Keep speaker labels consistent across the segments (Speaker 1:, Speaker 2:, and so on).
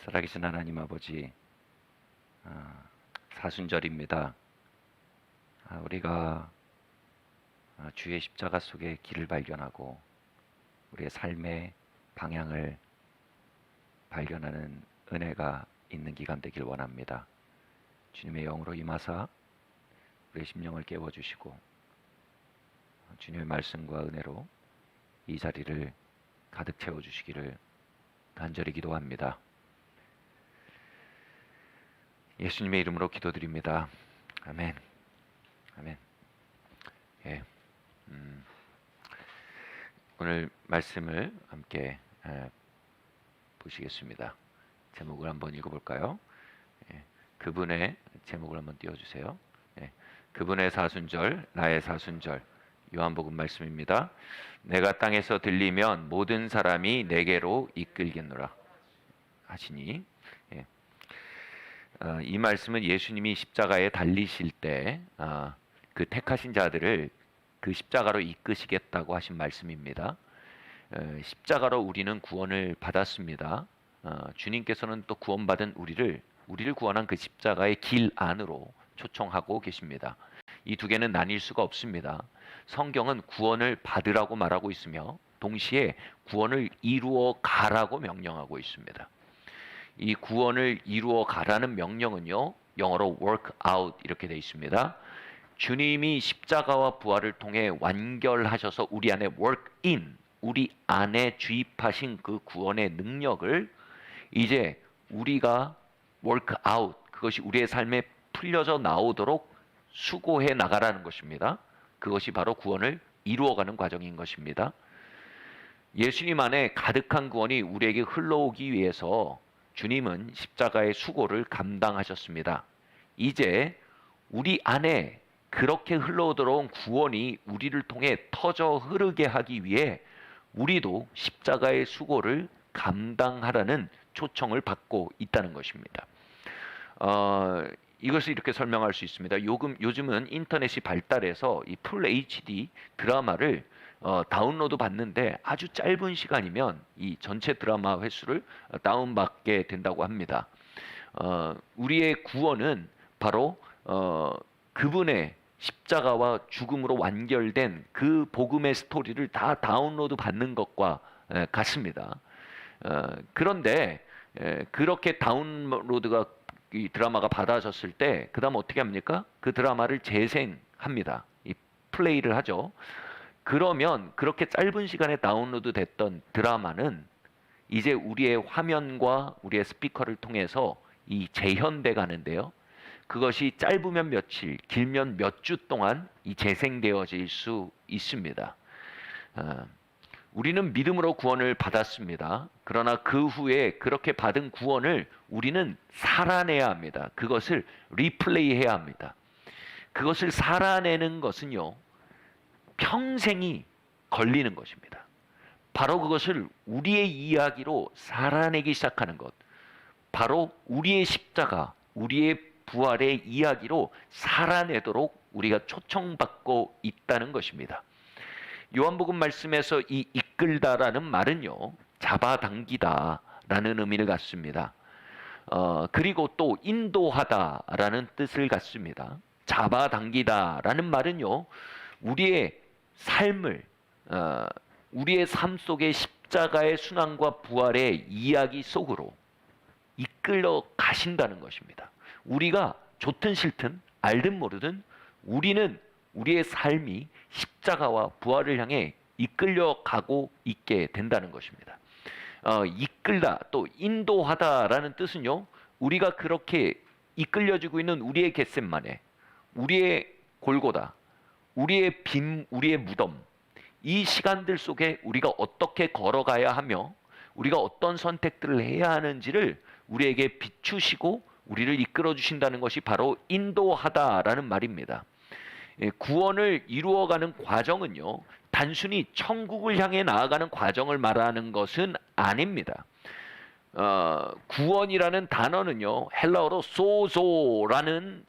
Speaker 1: 살아계신 하나님 아버지, 사순절입니다. 우리가 주의 십자가 속에 길을 발견하고 우리의 삶의 방향을 발견하는 은혜가 있는 기간 되길 원합니다. 주님의 영으로 임하사 우리의 심령을 깨워주시고 주님의 말씀과 은혜로 이 자리를 가득 채워주시기를 간절히 기도합니다. 예수님의 이름으로 기도드립니다. 아멘. 아멘. 예. 오늘 말씀을 함께 보시겠습니다. 제목을 한번 읽어볼까요? 예. 그분의 제목을 한번 띄워주세요. 예. 그분의 사순절, 나의 사순절. 요한복음 말씀입니다. 내가 땅에서 들리면 모든 사람이 내게로 이끌겠노라 하시니, 예. 이 말씀은 예수님이 십자가에 달리실 때 그 택하신 자들을 그 십자가로 이끄시겠다고 하신 말씀입니다. 십자가로 우리는 구원을 받았습니다. 주님께서는 또 구원받은 우리를 구원한 그 십자가의 길 안으로 초청하고 계십니다. 이 두 개는 나뉠 수가 없습니다. 성경은 구원을 받으라고 말하고 있으며 동시에 구원을 이루어 가라고 명령하고 있습니다. 이 구원을 이루어 가라는 명령은요, 영어로 work out 이렇게 되어 있습니다. 주님이 십자가와 부활을 통해 완결하셔서 우리 안에 work in, 우리 안에 주입하신 그 구원의 능력을 이제 우리가 work out, 그것이 우리의 삶에 풀려져 나오도록 수고해 나가라는 것입니다. 그것이 바로 구원을 이루어가는 과정인 것입니다. 예수님 안에 가득한 구원이 우리에게 흘러오기 위해서 주님은 십자가의 수고를 감당하셨습니다. 이제 우리 안에 그렇게 흘러들어온 구원이 우리를 통해 터져 흐르게 하기 위해 우리도 십자가의 수고를 감당하라는 초청을 받고 있다는 것입니다. 이것을 이렇게 설명할 수 있습니다. 요즘은 인터넷이 발달해서 이 풀 HD 드라마를 다운로드 받는데 아주 짧은 시간이면 이 전체 드라마 횟수를 다운받게 된다고 합니다. 우리의 구원은 바로 그분의 십자가와 죽음으로 완결된 그 복음의 스토리를 다 다운로드 받는 것과 같습니다. 그런데 그렇게 다운로드가 이 드라마가 받아졌을 때 그 다음 어떻게 합니까? 그 드라마를 재생합니다. 이 플레이를 하죠. 그러면 그렇게 짧은 시간에 다운로드 됐던 드라마는 이제 우리의 화면과 우리의 스피커를 통해서 이 재현돼 가는데요. 그것이 짧으면 며칠, 길면 몇 주 동안 이 재생되어질 수 있습니다. 우리는 믿음으로 구원을 받았습니다. 그러나 그 후에 그렇게 받은 구원을 우리는 살아내야 합니다. 그것을 리플레이해야 합니다. 그것을 살아내는 것은요, 평생이 걸리는 것입니다. 바로 그것을 우리의 이야기로 살아내기 시작하는 것, 바로 우리의 십자가, 우리의 부활의 이야기로 살아내도록 우리가 초청받고 있다는 것입니다. 요한복음 말씀에서 이 이끌다라는 말은요, 잡아당기다라는 의미를 갖습니다. 그리고 또 인도하다라는 뜻을 갖습니다. 잡아당기다라는 말은요, 우리의 삶을, 우리의 삶 속의 십자가의 순환과 부활의 이야기 속으로 이끌어 가신다는 것입니다. 우리가 좋든 싫든 알든 모르든 우리는 우리의 삶이 십자가와 부활을 향해 이끌려 가고 있게 된다는 것입니다. 이끌다 또 인도하다라는 뜻은요, 우리가 그렇게 이끌려지고 있는 우리의 겟세마네, 우리의 골고다, 우리의 빈, 우리의 무덤, 이 시간들 속에 우리가 어떻게 걸어가야 하며 우리가 어떤 선택들을 해야 하는지를 우리에게 비추시고 우리를 이끌어 주신다는 것이 바로 인도하다라는 말입니다. 구원을 이루어가는 과정은요, 단순히 천국을 향해 나아가는 과정을 말하는 것은 아닙니다. 구원이라는 단어는요, 헬라어로 소조라는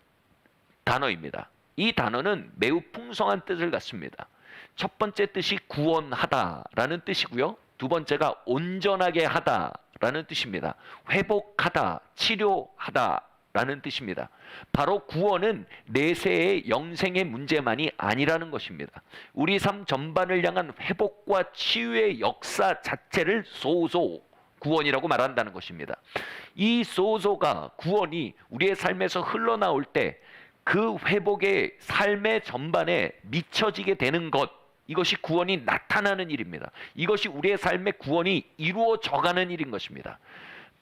Speaker 1: 단어입니다. 이 단어는 매우 풍성한 뜻을 갖습니다. 첫 번째 뜻이 구원하다라는 뜻이고요. 두 번째가 온전하게 하다라는 라는 뜻입니다. 회복하다, 치료하다라는 뜻입니다. 바로 구원은 내세의 영생의 문제만이 아니라는 것입니다. 우리 삶 전반을 향한 회복과 치유의 역사 자체를 소소, 구원이라고 말한다는 것입니다. 이 소소가, 구원이 우리의 삶에서 흘러나올 때 그 회복의 삶의 전반에 미쳐지게 되는 것, 이것이 구원이 나타나는 일입니다. 이것이 우리의 삶의 구원이 이루어져가는 일인 것입니다.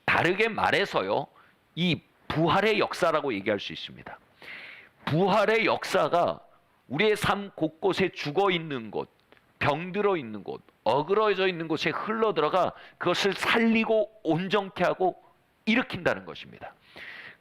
Speaker 1: 다르게 말해서요, 이 부활의 역사라고 얘기할 수 있습니다. 부활의 역사가 우리의 삶 곳곳에 죽어 있는 곳, 병들어 있는 곳, 어그러져 있는 곳에 흘러들어가 그것을 살리고 온전케 하고 일으킨다는 것입니다.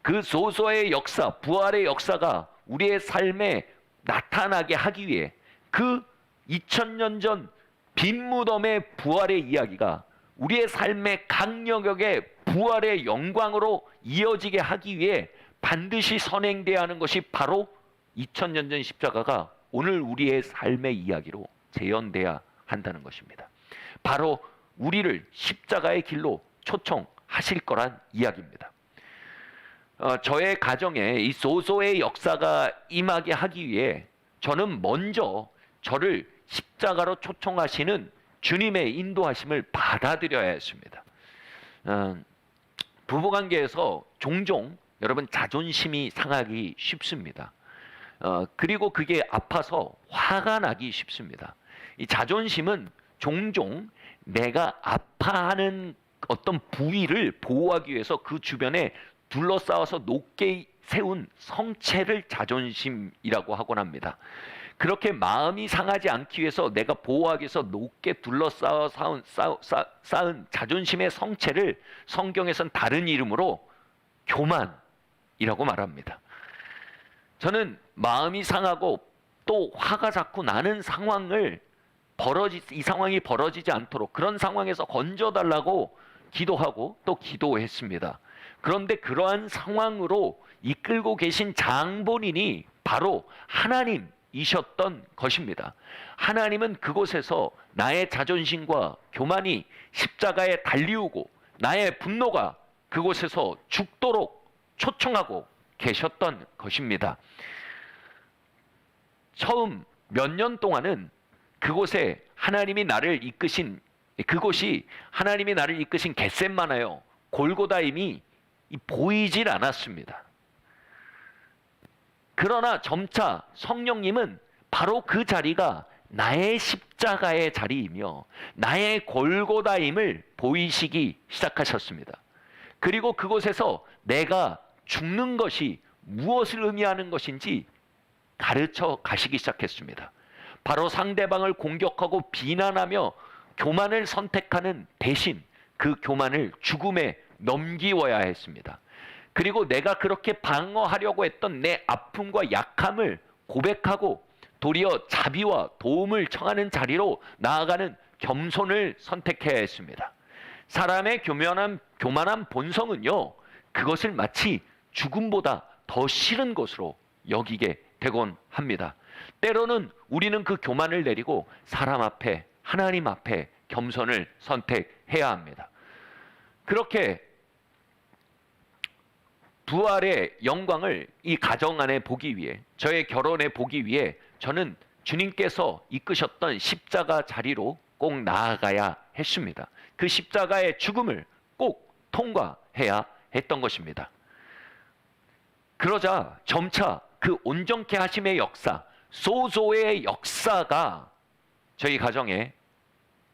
Speaker 1: 그 소소의 역사, 부활의 역사가 우리의 삶에 나타나게 하기 위해 그 2000년 전 빈 무덤의 부활의 이야기가 우리의 삶의 각 영역의 부활의 영광으로 이어지게 하기 위해 반드시 선행돼야 하는 것이 바로 2000년 전 십자가가 오늘 우리의 삶의 이야기로 재현돼야 한다는 것입니다. 바로 우리를 십자가의 길로 초청하실 거란 이야기입니다. 저의 가정에 이 소소의 역사가 임하게 하기 위해 저는 먼저 저를 십자가로 초청하시는 주님의 인도하심을 받아들여야 했습니다. 부부관계에서 종종 여러분 자존심이 상하기 쉽습니다. 그리고 그게 아파서 화가 나기 쉽습니다. 이 자존심은 종종 내가 아파하는 어떤 부위를 보호하기 위해서 그 주변에 둘러싸워서 높게 세운 성체를 자존심이라고 하곤 합니다. 그렇게 마음이 상하지 않기 위해서 내가 보호하기 위해서 높게 둘러싸워 쌓은 자존심의 성체를 성경에선 다른 이름으로 교만이라고 말합니다. 저는 마음이 상하고 또 화가 자꾸 나는 상황을 이 상황이 벌어지지 않도록 그런 상황에서 건져달라고 기도하고 또 기도했습니다. 그런데 그러한 상황으로 이끌고 계신 장본인이 바로 하나님이셨던 것입니다. 하나님은 그곳에서 나의 자존심과 교만이 십자가에 달리우고 나의 분노가 그곳에서 죽도록 초청하고 계셨던 것입니다. 처음 몇 년 동안은 그곳에 하나님이 나를 이끄신 그곳이 하나님이 나를 이끄신 겟셋마나요 골고다임이 보이질 않았습니다. 그러나 점차 성령님은 바로 그 자리가 나의 십자가의 자리이며 나의 골고다임을 보이시기 시작하셨습니다. 그리고 그곳에서 내가 죽는 것이 무엇을 의미하는 것인지 가르쳐 가시기 시작했습니다. 바로 상대방을 공격하고 비난하며 교만을 선택하는 대신 그 교만을 죽음에 넘기워야 했습니다. 그리고 내가 그렇게 방어하려고 했던 내 아픔과 약함을 고백하고 도리어 자비와 도움을 청하는 자리로 나아가는 겸손을 선택해야 했습니다. 사람의 교만한 본성은요, 그것을 마치 죽음보다 더 싫은 것으로 여기게 되곤 합니다. 때로는 우리는 그 교만을 내리고 사람 앞에, 하나님 앞에 겸손을 선택해야 합니다. 그렇게 부활의 영광을 이 가정 안에 보기 위해, 저의 결혼에 보기 위해 저는 주님께서 이끄셨던 십자가 자리로 꼭 나아가야 했습니다. 그 십자가의 죽음을 꼭 통과해야 했던 것입니다. 그러자 점차 그 온전케 하심의 역사, 소조의 역사가 저희 가정에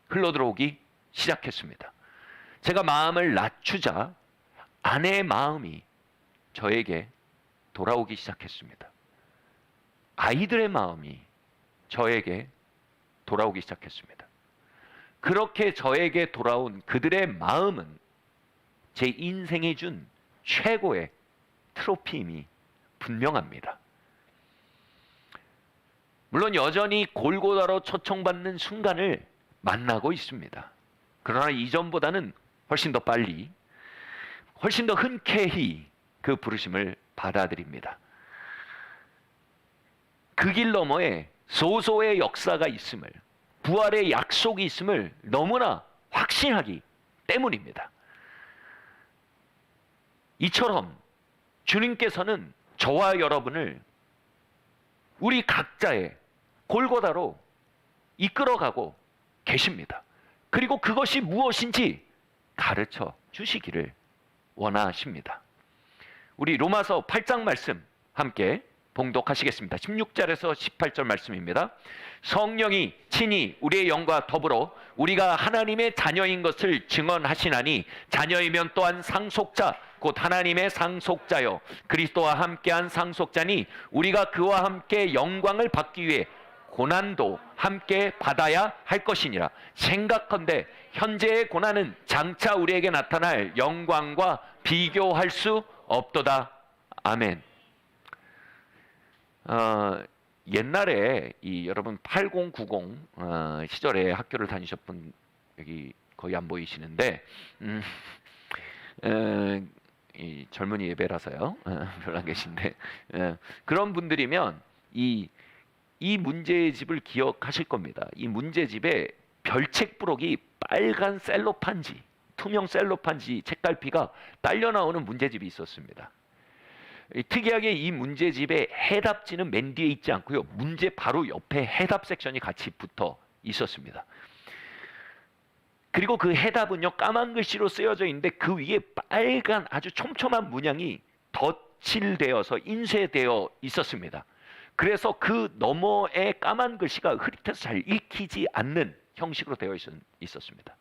Speaker 1: 흘러들어오기 시작했습니다. 제가 마음을 낮추자 아내의 마음이 저에게 돌아오기 시작했습니다. 아이들의 마음이 저에게 돌아오기 시작했습니다. 그렇게 저에게 돌아온 그들의 마음은 제 인생이 준 최고의 트로피임이 분명합니다. 물론 여전히 골고다로 초청받는 순간을 만나고 있습니다. 그러나 이전보다는 훨씬 더 빨리, 훨씬 더 흔쾌히 그 부르심을 받아들입니다. 그 길 너머에 소소의 역사가 있음을, 부활의 약속이 있음을 너무나 확신하기 때문입니다. 이처럼 주님께서는 저와 여러분을 우리 각자의 골고다로 이끌어가고 계십니다. 그리고 그것이 무엇인지 가르쳐 주시기를 원하십니다. 우리 로마서 8장 말씀 함께 봉독하시겠습니다. 16절에서 18절 말씀입니다. 성령이 친히 우리의 영과 더불어 우리가 하나님의 자녀인 것을 증언하시나니 자녀이면 또한 상속자 곧 하나님의 상속자요 그리스도와 함께한 상속자니 우리가 그와 함께 영광을 받기 위해 고난도 함께 받아야 할 것이니라. 생각컨대 현재의 고난은 장차 우리에게 나타날 영광과 비교할 수 없도다. 아멘. 옛날에 여러분 8090 시절에 학교를 다니셨던 여기 거의 안 보이시는데 이 젊은이 예배라서요 별로 안 계신데 그런 분들이면 이 문제집을 기억하실 겁니다. 이 문제집에 별책 부록이 빨간 셀로판지, 투명 셀로판지 책갈피가 딸려 나오는 문제집이 있었습니다. 특이하게 이 문제집에 해답지는 맨 뒤에 있지 않고요. 문제 바로 옆에 해답 섹션이 같이 붙어 있었습니다. 그리고 그 해답은요 까만 글씨로 쓰여져 있는데 그 위에 빨간 아주 촘촘한 문양이 덧칠되어서 인쇄되어 있었습니다. 그래서 그 너머에 까만 글씨가 흐릿해서 잘 읽히지 않는 형식으로 되어 있었습니다.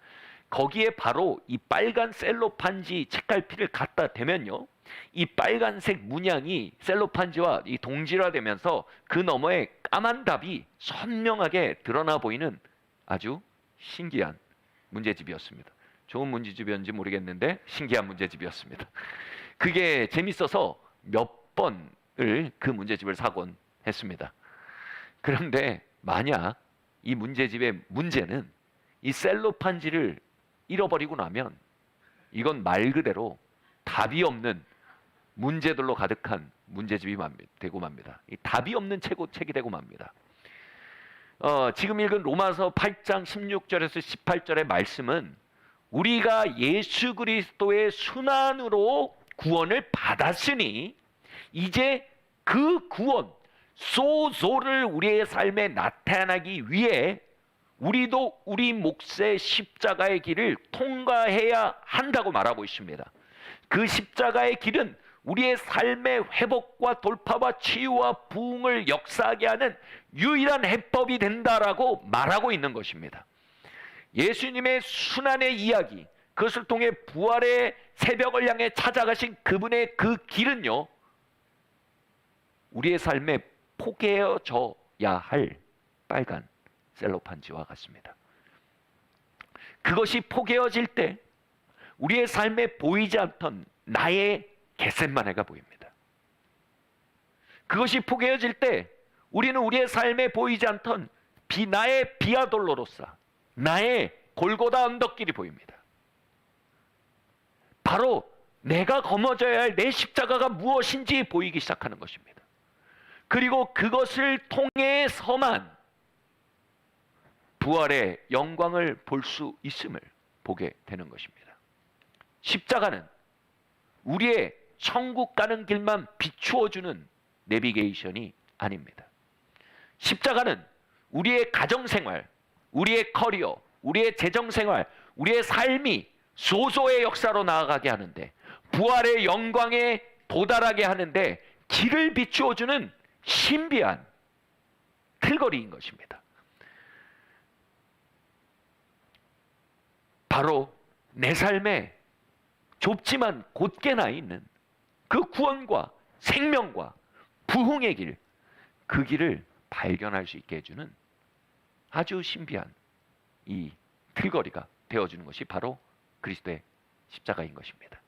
Speaker 1: 거기에 바로 이 빨간 셀로판지 책갈피를 갖다 대면요 이 빨간색 문양이 셀로판지와 이 동질화되면서 그 너머에 까만 답이 선명하게 드러나 보이는 아주 신기한 문제집이었습니다. 좋은 문제집이었는지 모르겠는데 신기한 문제집이었습니다. 그게 재밌어서 몇 번을 그 문제집을 사곤 했습니다. 그런데 만약 이 문제집의 문제는 이 셀로판지를 잃어버리고 나면 이건 말 그대로 답이 없는 문제들로 가득한 문제집이 되고 맙니다. 이 답이 없는 책이 되고 맙니다. 지금 읽은 로마서 8장 16절에서 18절의 말씀은 우리가 예수 그리스도의 순환으로 구원을 받았으니 이제 그 구원 소소를 우리의 삶에 나타나기 위해 우리도 우리 몫의 십자가의 길을 통과해야 한다고 말하고 있습니다. 그 십자가의 길은 우리의 삶의 회복과 돌파와 치유와 부흥을 역사하게 하는 유일한 해법이 된다라고 말하고 있는 것입니다. 예수님의 순환의 이야기, 그것을 통해 부활의 새벽을 향해 찾아가신 그분의 그 길은요 우리의 삶에 포개어져야 할 빨간 셀로판지와 같습니다. 그것이 포개어질 때 우리의 삶에 보이지 않던 나의 겟셋마네가 보입니다. 그것이 포개어질 때 우리는 우리의 삶에 보이지 않던 나의 비아돌로로사, 나의 골고다 언덕길이 보입니다. 바로 내가 거머져야 할 내 십자가가 무엇인지 보이기 시작하는 것입니다. 그리고 그것을 통해서만 부활의 영광을 볼 수 있음을 보게 되는 것입니다. 십자가는 우리의 천국 가는 길만 비추어주는 내비게이션이 아닙니다. 십자가는 우리의 가정생활, 우리의 커리어, 우리의 재정생활, 우리의 삶이 소소의 역사로 나아가게 하는데 부활의 영광에 도달하게 하는데 길을 비추어주는 신비한 틀거리인 것입니다. 바로 내 삶에 좁지만 곧게 나 있는 그 구원과 생명과 부흥의 길, 그 길을 발견할 수 있게 해주는 아주 신비한 이 틀거리가 되어주는 것이 바로 그리스도의 십자가인 것입니다.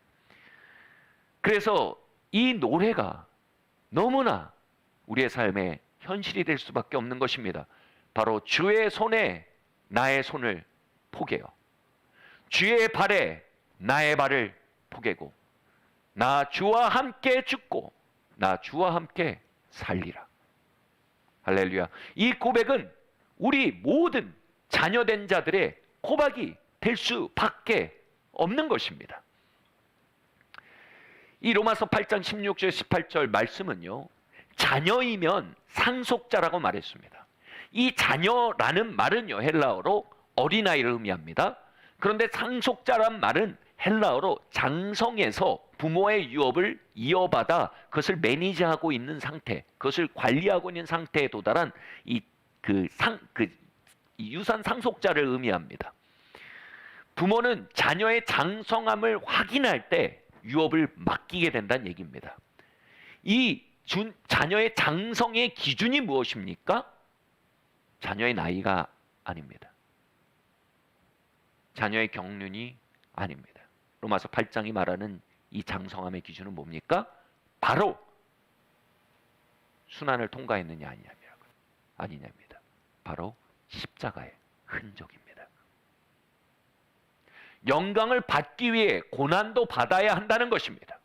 Speaker 1: 그래서 이 노래가 너무나 우리의 삶에 현실이 될 수밖에 없는 것입니다. 바로 주의 손에 나의 손을 포개어 주의 발에 나의 발을 포개고 나 주와 함께 죽고 나 주와 함께 살리라. 할렐루야. 이 고백은 우리 모든 자녀된 자들의 고백이 될 수밖에 없는 것입니다. 이 로마서 8장 16절 18절 말씀은요, 자녀이면 상속자라고 말했습니다. 이 자녀라는 말은요, 헬라어로 어린아이를 의미합니다. 그런데 상속자란 말은 헬라어로 장성에서 부모의 유업을 이어받아 그것을 매니지하고 있는 상태, 그것을 관리하고 있는 상태에 도달한 이 유산 상속자를 의미합니다. 부모는 자녀의 장성함을 확인할 때 유업을 맡기게 된다는 얘기입니다. 이 자녀의 장성의 기준이 무엇입니까? 자녀의 나이가 아닙니다. 자녀의 경륜이 아닙니다. 로마서 8장이 말하는 이 장성함의 기준은 뭡니까? 바로 순환을 통과했느냐 아니냐입니다. 바로 십자가의 흔적입니다. 영광을 받기 위해 고난도 받아야 한다는 것입니다.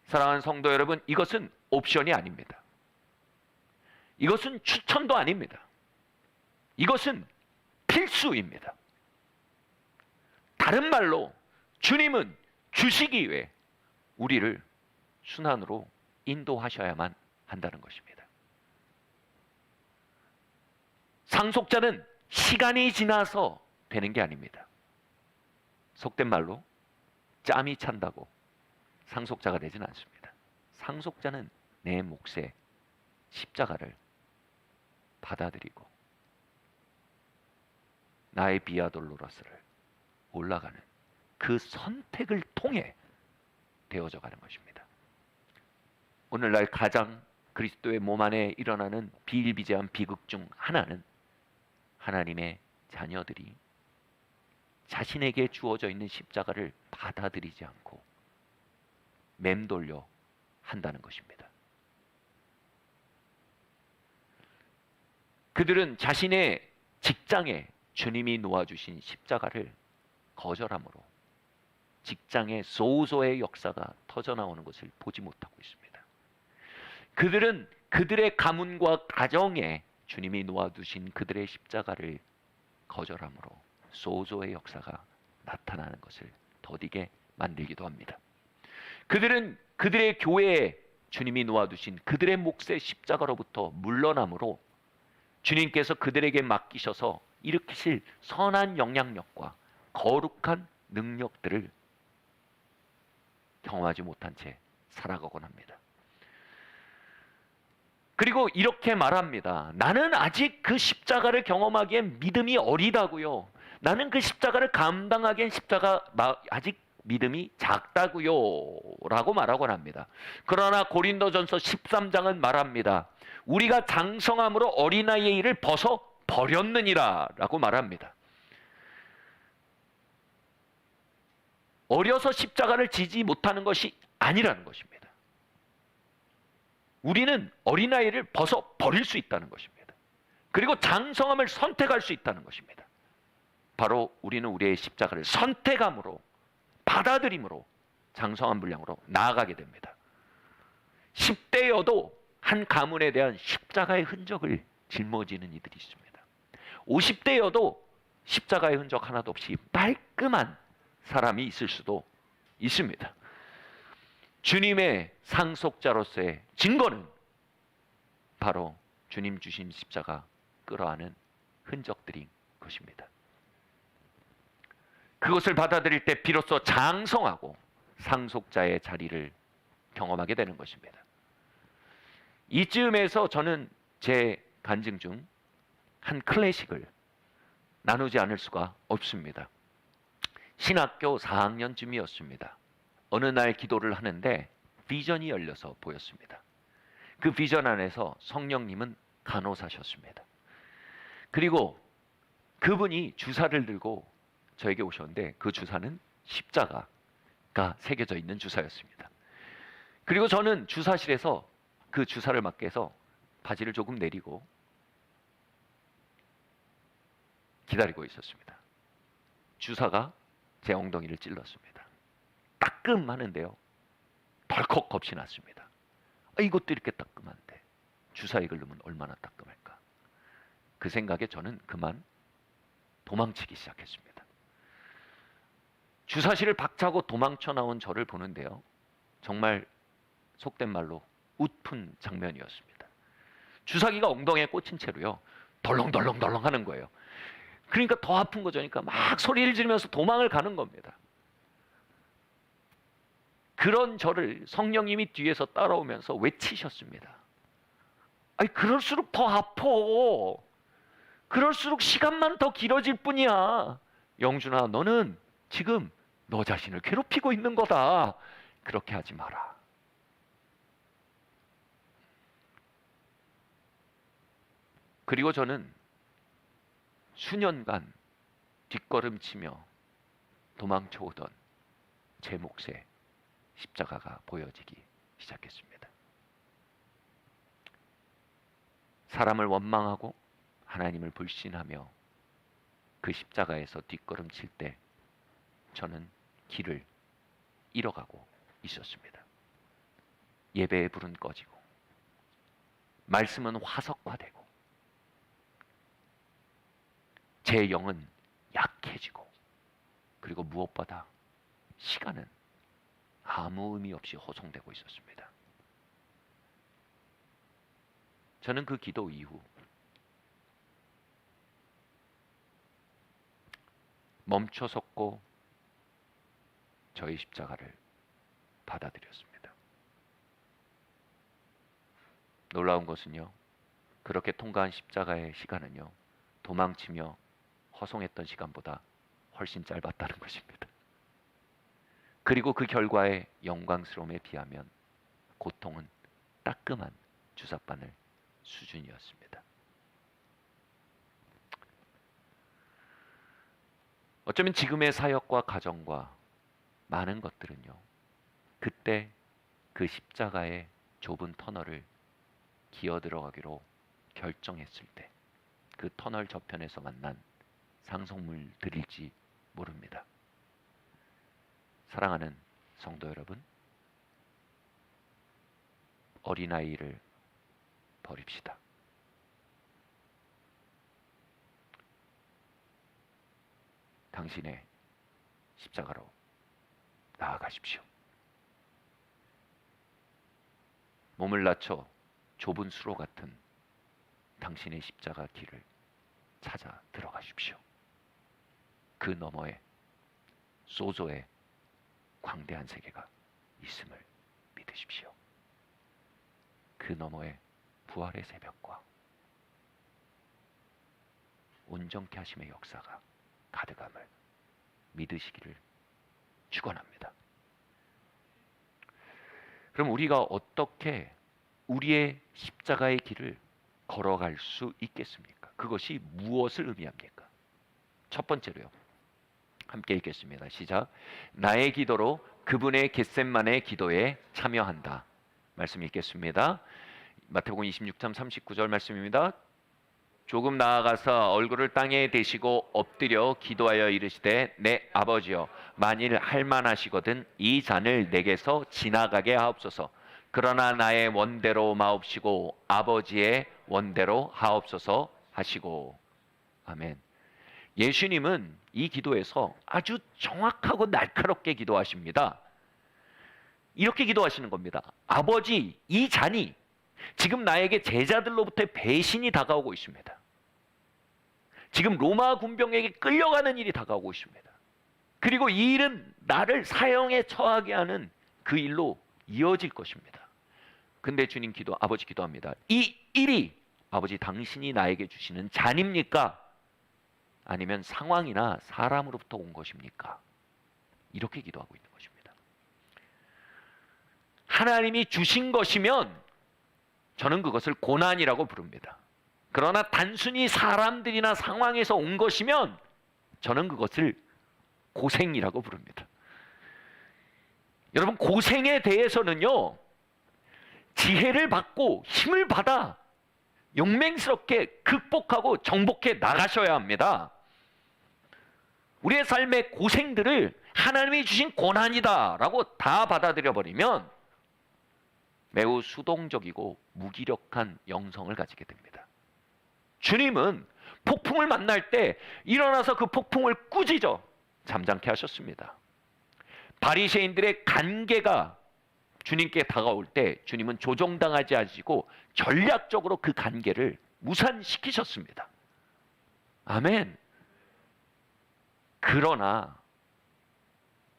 Speaker 1: 사랑하는 성도 여러분, 이것은 옵션이 아닙니다. 이것은 추천도 아닙니다. 이것은 필수입니다. 다른 말로 주님은 주시기 위해 우리를 순환으로 인도하셔야만 한다는 것입니다. 상속자는 시간이 지나서 되는 게 아닙니다. 속된 말로 짬이 찬다고 상속자가 되지는 않습니다. 상속자는 내 몫의 십자가를 받아들이고 나의 비아돌로로스를 올라가는 그 선택을 통해 되어져 가는 것입니다. 오늘날 가장 그리스도의 몸 안에 일어나는 비일비재한 비극 중 하나는 하나님의 자녀들이 자신에게 주어져 있는 십자가를 받아들이지 않고 맴돌려 한다는 것입니다. 그들은 자신의 직장에 주님이 놓아주신 십자가를 거절함으로 직장의 소소의 역사가 터져나오는 것을 보지 못하고 있습니다. 그들은 그들의 가문과 가정에 주님이 놓아두신 그들의 십자가를 거절함으로 소소의 역사가 나타나는 것을 더디게 만들기도 합니다. 그들은 그들의 교회에 주님이 놓아두신 그들의 몫의 십자가로부터 물러남으로 주님께서 그들에게 맡기셔서 일으키실 선한 영향력과 거룩한 능력들을 경험하지 못한 채 살아가곤 합니다. 그리고 이렇게 말합니다. 나는 아직 그 십자가를 경험하기엔 믿음이 어리다고요. 나는 그 십자가를 감당하기엔 아직 믿음이 작다고요 라고 말하곤 합니다. 그러나 고린도전서 13장은 말합니다. 우리가 장성함으로 어린아이의 일을 벗어 버렸느니라 라고 말합니다. 어려서 십자가를 지지 못하는 것이 아니라는 것입니다. 우리는 어린아이를 벗어 버릴 수 있다는 것입니다. 그리고 장성함을 선택할 수 있다는 것입니다. 바로 우리는 우리의 십자가를 선택함으로 받아들임으로 장성한 분량으로 나아가게 됩니다. 10대여도 한 가문에 대한 십자가의 흔적을 짊어지는 이들이 있습니다. 50대여도 십자가의 흔적 하나도 없이 깔끔한 사람이 있을 수도 있습니다. 주님의 상속자로서의 증거는 바로 주님 주신 십자가 끌어안은 흔적들인 것입니다. 그것을 받아들일 때 비로소 장성하고 상속자의 자리를 경험하게 되는 것입니다. 이쯤에서 저는 제 간증 중 한 클래식을 나누지 않을 수가 없습니다. 신학교 4학년쯤이었습니다. 어느 날 기도를 하는데 비전이 열려서 보였습니다. 그 비전 안에서 성령님은 간호사셨습니다. 그리고 그분이 주사를 들고 저에게 오셨는데 그 주사는 십자가가 새겨져 있는 주사였습니다. 그리고 저는 주사실에서 그 주사를 맞게 해서 바지를 조금 내리고 기다리고 있었습니다. 주사가 제 엉덩이를 찔렀습니다. 따끔하는데요. 덜컥 겁이 났습니다. 이것도 이렇게 따끔한데 주사에 걸리면 얼마나 따끔할까. 그 생각에 저는 그만 도망치기 시작했습니다. 주사실을 박차고 도망쳐 나온 저를 보는데요. 정말 속된 말로 웃픈 장면이었습니다. 주사기가 엉덩이에 꽂힌 채로요. 덜렁덜렁덜렁 하는 거예요. 그러니까 더 아픈 거죠. 그러니까 막 소리를 지르면서 도망을 가는 겁니다. 그런 저를 성령님이 뒤에서 따라오면서 외치셨습니다. 아니, 그럴수록 더 아파. 그럴수록 시간만 더 길어질 뿐이야. 영준아, 너는 지금 너 자신을 괴롭히고 있는 거다. 그렇게 하지 마라. 그리고 저는 수년간 뒷걸음치며 도망쳐오던 제 몫에 십자가가 보여지기 시작했습니다. 사람을 원망하고 하나님을 불신하며 그 십자가에서 뒷걸음칠 때 저는 길을 잃어가고 있었습니다. 예배의 불은 꺼지고 말씀은 화석화되고 제 영은 약해지고 그리고 무엇보다 시간은 아무 의미 없이 허송되고 있었습니다. 저는 그 기도 이후 멈춰섰고 저의 십자가를 받아들였습니다. 놀라운 것은요, 그렇게 통과한 십자가의 시간은요, 도망치며 허송했던 시간보다 훨씬 짧았다는 것입니다. 그리고 그 결과의 영광스러움에 비하면 고통은 따끔한 주사바늘 수준이었습니다. 어쩌면 지금의 사역과 가정과 많은 것들은요, 그때 그 십자가의 좁은 터널을 기어 들어가기로 결정했을 때 그 터널 저편에서 만난 상속물들일지 모릅니다. 사랑하는 성도 여러분, 어린아이를 버립시다. 당신의 십자가로 나아가십시오. 몸을 낮춰 좁은 수로 같은 당신의 십자가 길을 찾아 들어가십시오. 그 너머에 소조의 광대한 세계가 있음을 믿으십시오. 그 너머에 부활의 새벽과 온전케 하심의 역사가 가득함을 믿으시기를 축원합니다. 그럼 우리가 어떻게 우리의 십자가의 길을 걸어갈 수 있겠습니까? 그것이 무엇을 의미합니까? 첫 번째로요. 함께 읽겠습니다. 시작. 나의 기도로 그분의 겟셋만의 기도에 참여한다. 말씀 읽겠습니다. 마태복음 26장 39절 말씀입니다. 조금 나아가서 얼굴을 땅에 대시고 엎드려 기도하여 이르시되 내 아버지여 만일 할만하시거든 이 잔을 내게서 지나가게 하옵소서. 그러나 나의 원대로 마옵시고 아버지의 원대로 하옵소서 하시고. 아멘. 예수님은 이 기도에서 아주 정확하고 날카롭게 기도하십니다. 이렇게 기도하시는 겁니다. 아버지, 이 잔이 지금 나에게 제자들로부터 배신이 다가오고 있습니다. 지금 로마 군병에게 끌려가는 일이 다가오고 있습니다. 그리고 이 일은 나를 사형에 처하게 하는 그 일로 이어질 것입니다. 근데 주님 아버지 기도합니다. 이 일이 아버지 당신이 나에게 주시는 잔입니까? 아니면 상황이나 사람으로부터 온 것입니까? 이렇게 기도하고 있는 것입니다. 하나님이 주신 것이면 저는 그것을 고난이라고 부릅니다. 그러나 단순히 사람들이나 상황에서 온 것이면 저는 그것을 고생이라고 부릅니다. 여러분, 고생에 대해서는요, 지혜를 받고 힘을 받아 용맹스럽게 극복하고 정복해 나가셔야 합니다. 우리의 삶의 고생들을 하나님이 주신 고난이다라고 다 받아들여 버리면 매우 수동적이고 무기력한 영성을 가지게 됩니다. 주님은 폭풍을 만날 때 일어나서 그 폭풍을 꾸짖어 잠잠케 하셨습니다. 바리새인들의 간계가 주님께 다가올 때 주님은 조종당하지 않으시고 전략적으로 그 간계를 무산시키셨습니다. 아멘. 그러나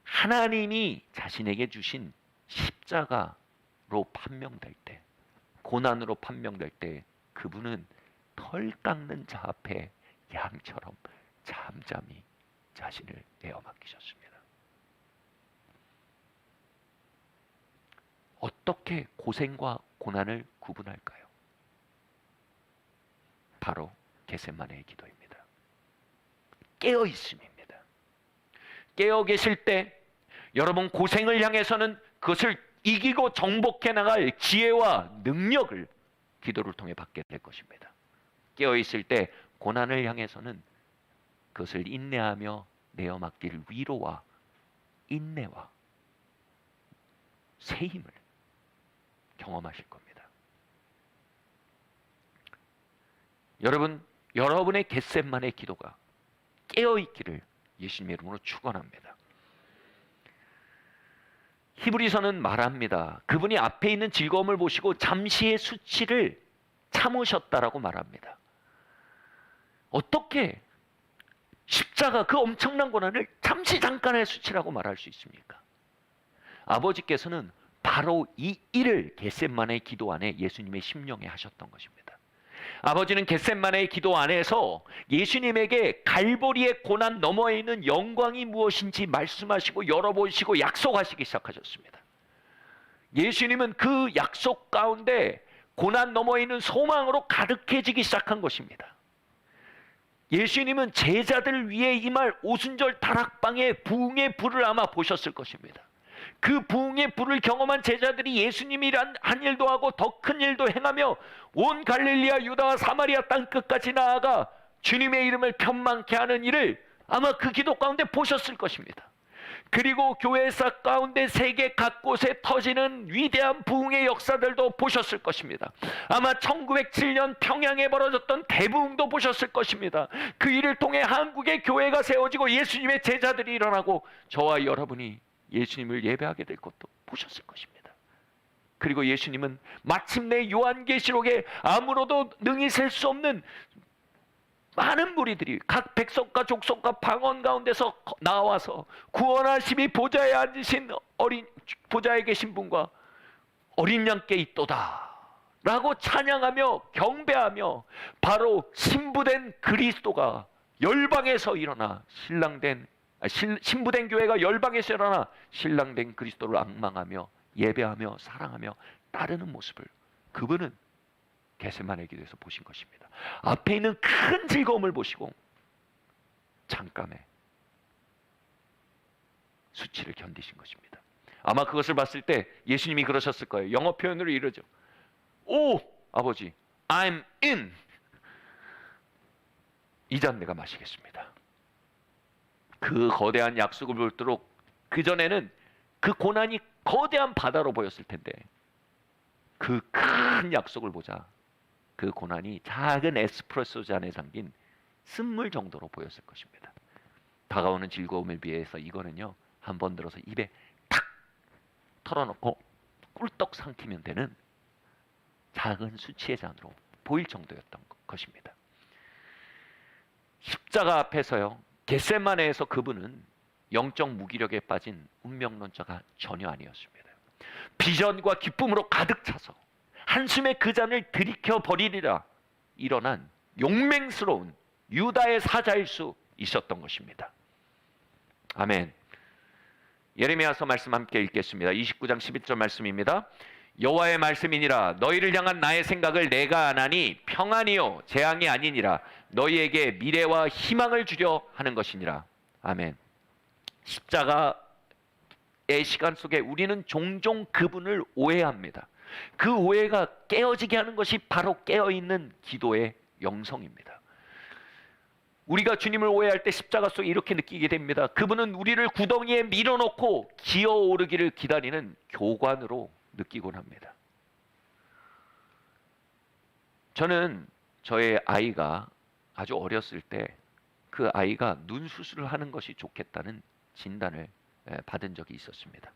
Speaker 1: 하나님이 자신에게 주신 십자가로 판명될 때, 고난으로 판명될 때 그분은 털 깎는 자 앞에 양처럼 잠잠히 자신을 내어 맡기셨습니다. 어떻게 고생과 고난을 구분할까요? 바로 겟세마네의 기도입니다. 깨어 있음입니다. 깨어 계실 때 여러분 고생을 향해서는 그것을 이기고 정복해 나갈 지혜와 능력을 기도를 통해 받게 될 것입니다. 깨어 있을 때 고난을 향해서는 그것을 인내하며 내어 맡길 위로와 인내와 새 힘을 경험하실 겁니다. 여러분, 여러분의 겟세마네 기도가 깨어 있기를 예수님의 이름으로 축원합니다. 히브리서는 말합니다. 그분이 앞에 있는 즐거움을 보시고 잠시의 수치를 참으셨다라고 말합니다. 어떻게 십자가 그 엄청난 고난을 잠깐의 수치라고 말할 수 있습니까? 아버지께서는 바로 이 일을 겟세마네 기도 안에 예수님의 심령에 하셨던 것입니다. 아버지는 겟세마네의 기도 안에서 예수님에게 갈보리의 고난 너머에 있는 영광이 무엇인지 말씀하시고 열어보시고 약속하시기 시작하셨습니다. 예수님은 그 약속 가운데 고난 너머에 있는 소망으로 가득해지기 시작한 것입니다. 예수님은 제자들 위에 임할 오순절 다락방의 부흥의 불을 아마 보셨을 것입니다. 그 부흥의 불을 경험한 제자들이 예수님이 한 일도 하고 더 큰 일도 행하며 온 갈릴리아 유다와 사마리아 땅끝까지 나아가 주님의 이름을 편만케 하는 일을 아마 그 기도 가운데 보셨을 것입니다. 그리고 교회사 가운데 세계 각곳에 터지는 위대한 부흥의 역사들도 보셨을 것입니다. 아마 1907년 평양에 벌어졌던 대부흥도 보셨을 것입니다. 그 일을 통해 한국의 교회가 세워지고 예수님의 제자들이 일어나고 저와 여러분이 예수님을 예배하게 될 것도 보셨을 것입니다. 그리고 예수님은 마침내 요한계시록에 아무로도 능히 셀 수 없는 많은 무리들이 각 백성과 족속과 방언 가운데서 나와서 구원하심이 보좌에 앉으신 보좌에 계신 분과 어린 양께 있도다 라고 찬양하며 경배하며 바로 신부된 그리스도가 열방에서 일어나 신부된 교회가 열방에서 일어나 신랑된 그리스도를 앙망하며 예배하며 사랑하며 따르는 모습을 그분은 겟세마네 기도에서 보신 것입니다. 앞에 있는 큰 즐거움을 보시고 잠깐의 수치를 견디신 것입니다. 아마 그것을 봤을 때 예수님이 그러셨을 거예요. 영어 표현으로 이러죠. 오 아버지 I'm in. 이 잔 내가 마시겠습니다. 그 거대한 약속을 볼도록 그전에는 그 고난이 거대한 바다로 보였을 텐데 그 큰 약속을 보자 그 고난이 작은 에스프레소 잔에 담긴 쓴물 정도로 보였을 것입니다. 다가오는 즐거움을 비해서 이거는요 한 번 들어서 입에 탁 털어놓고 꿀떡 삼키면 되는 작은 수치의 잔으로 보일 정도였던 것입니다. 십자가 앞에서요 겟세마네에서 그분은 영적 무기력에 빠진 운명론자가 전혀 아니었습니다. 비전과 기쁨으로 가득 차서 한숨에 그 잔을 들이켜 버리리라 일어난 용맹스러운 유다의 사자일 수 있었던 것입니다. 아멘. 예레미야서 말씀 함께 읽겠습니다. 29장 11절 말씀입니다. 여호와의 말씀이니라 너희를 향한 나의 생각을 내가 아나니 평안이요 재앙이 아니니라 너희에게 미래와 희망을 주려 하는 것이니라. 아멘. 십자가의 시간 속에 우리는 종종 그분을 오해합니다. 그 오해가 깨어지게 하는 것이 바로 깨어있는 기도의 영성입니다. 우리가 주님을 오해할 때 십자가 속에 이렇게 느끼게 됩니다. 그분은 우리를 구덩이에 밀어넣고 기어오르기를 기다리는 교관으로 느끼곤 합니다. 저는 저의 아이가 아주 어렸을 때 그 아이가 눈 수술을 하는 것이 좋겠다는 진단을 받은 적이 있었습니다.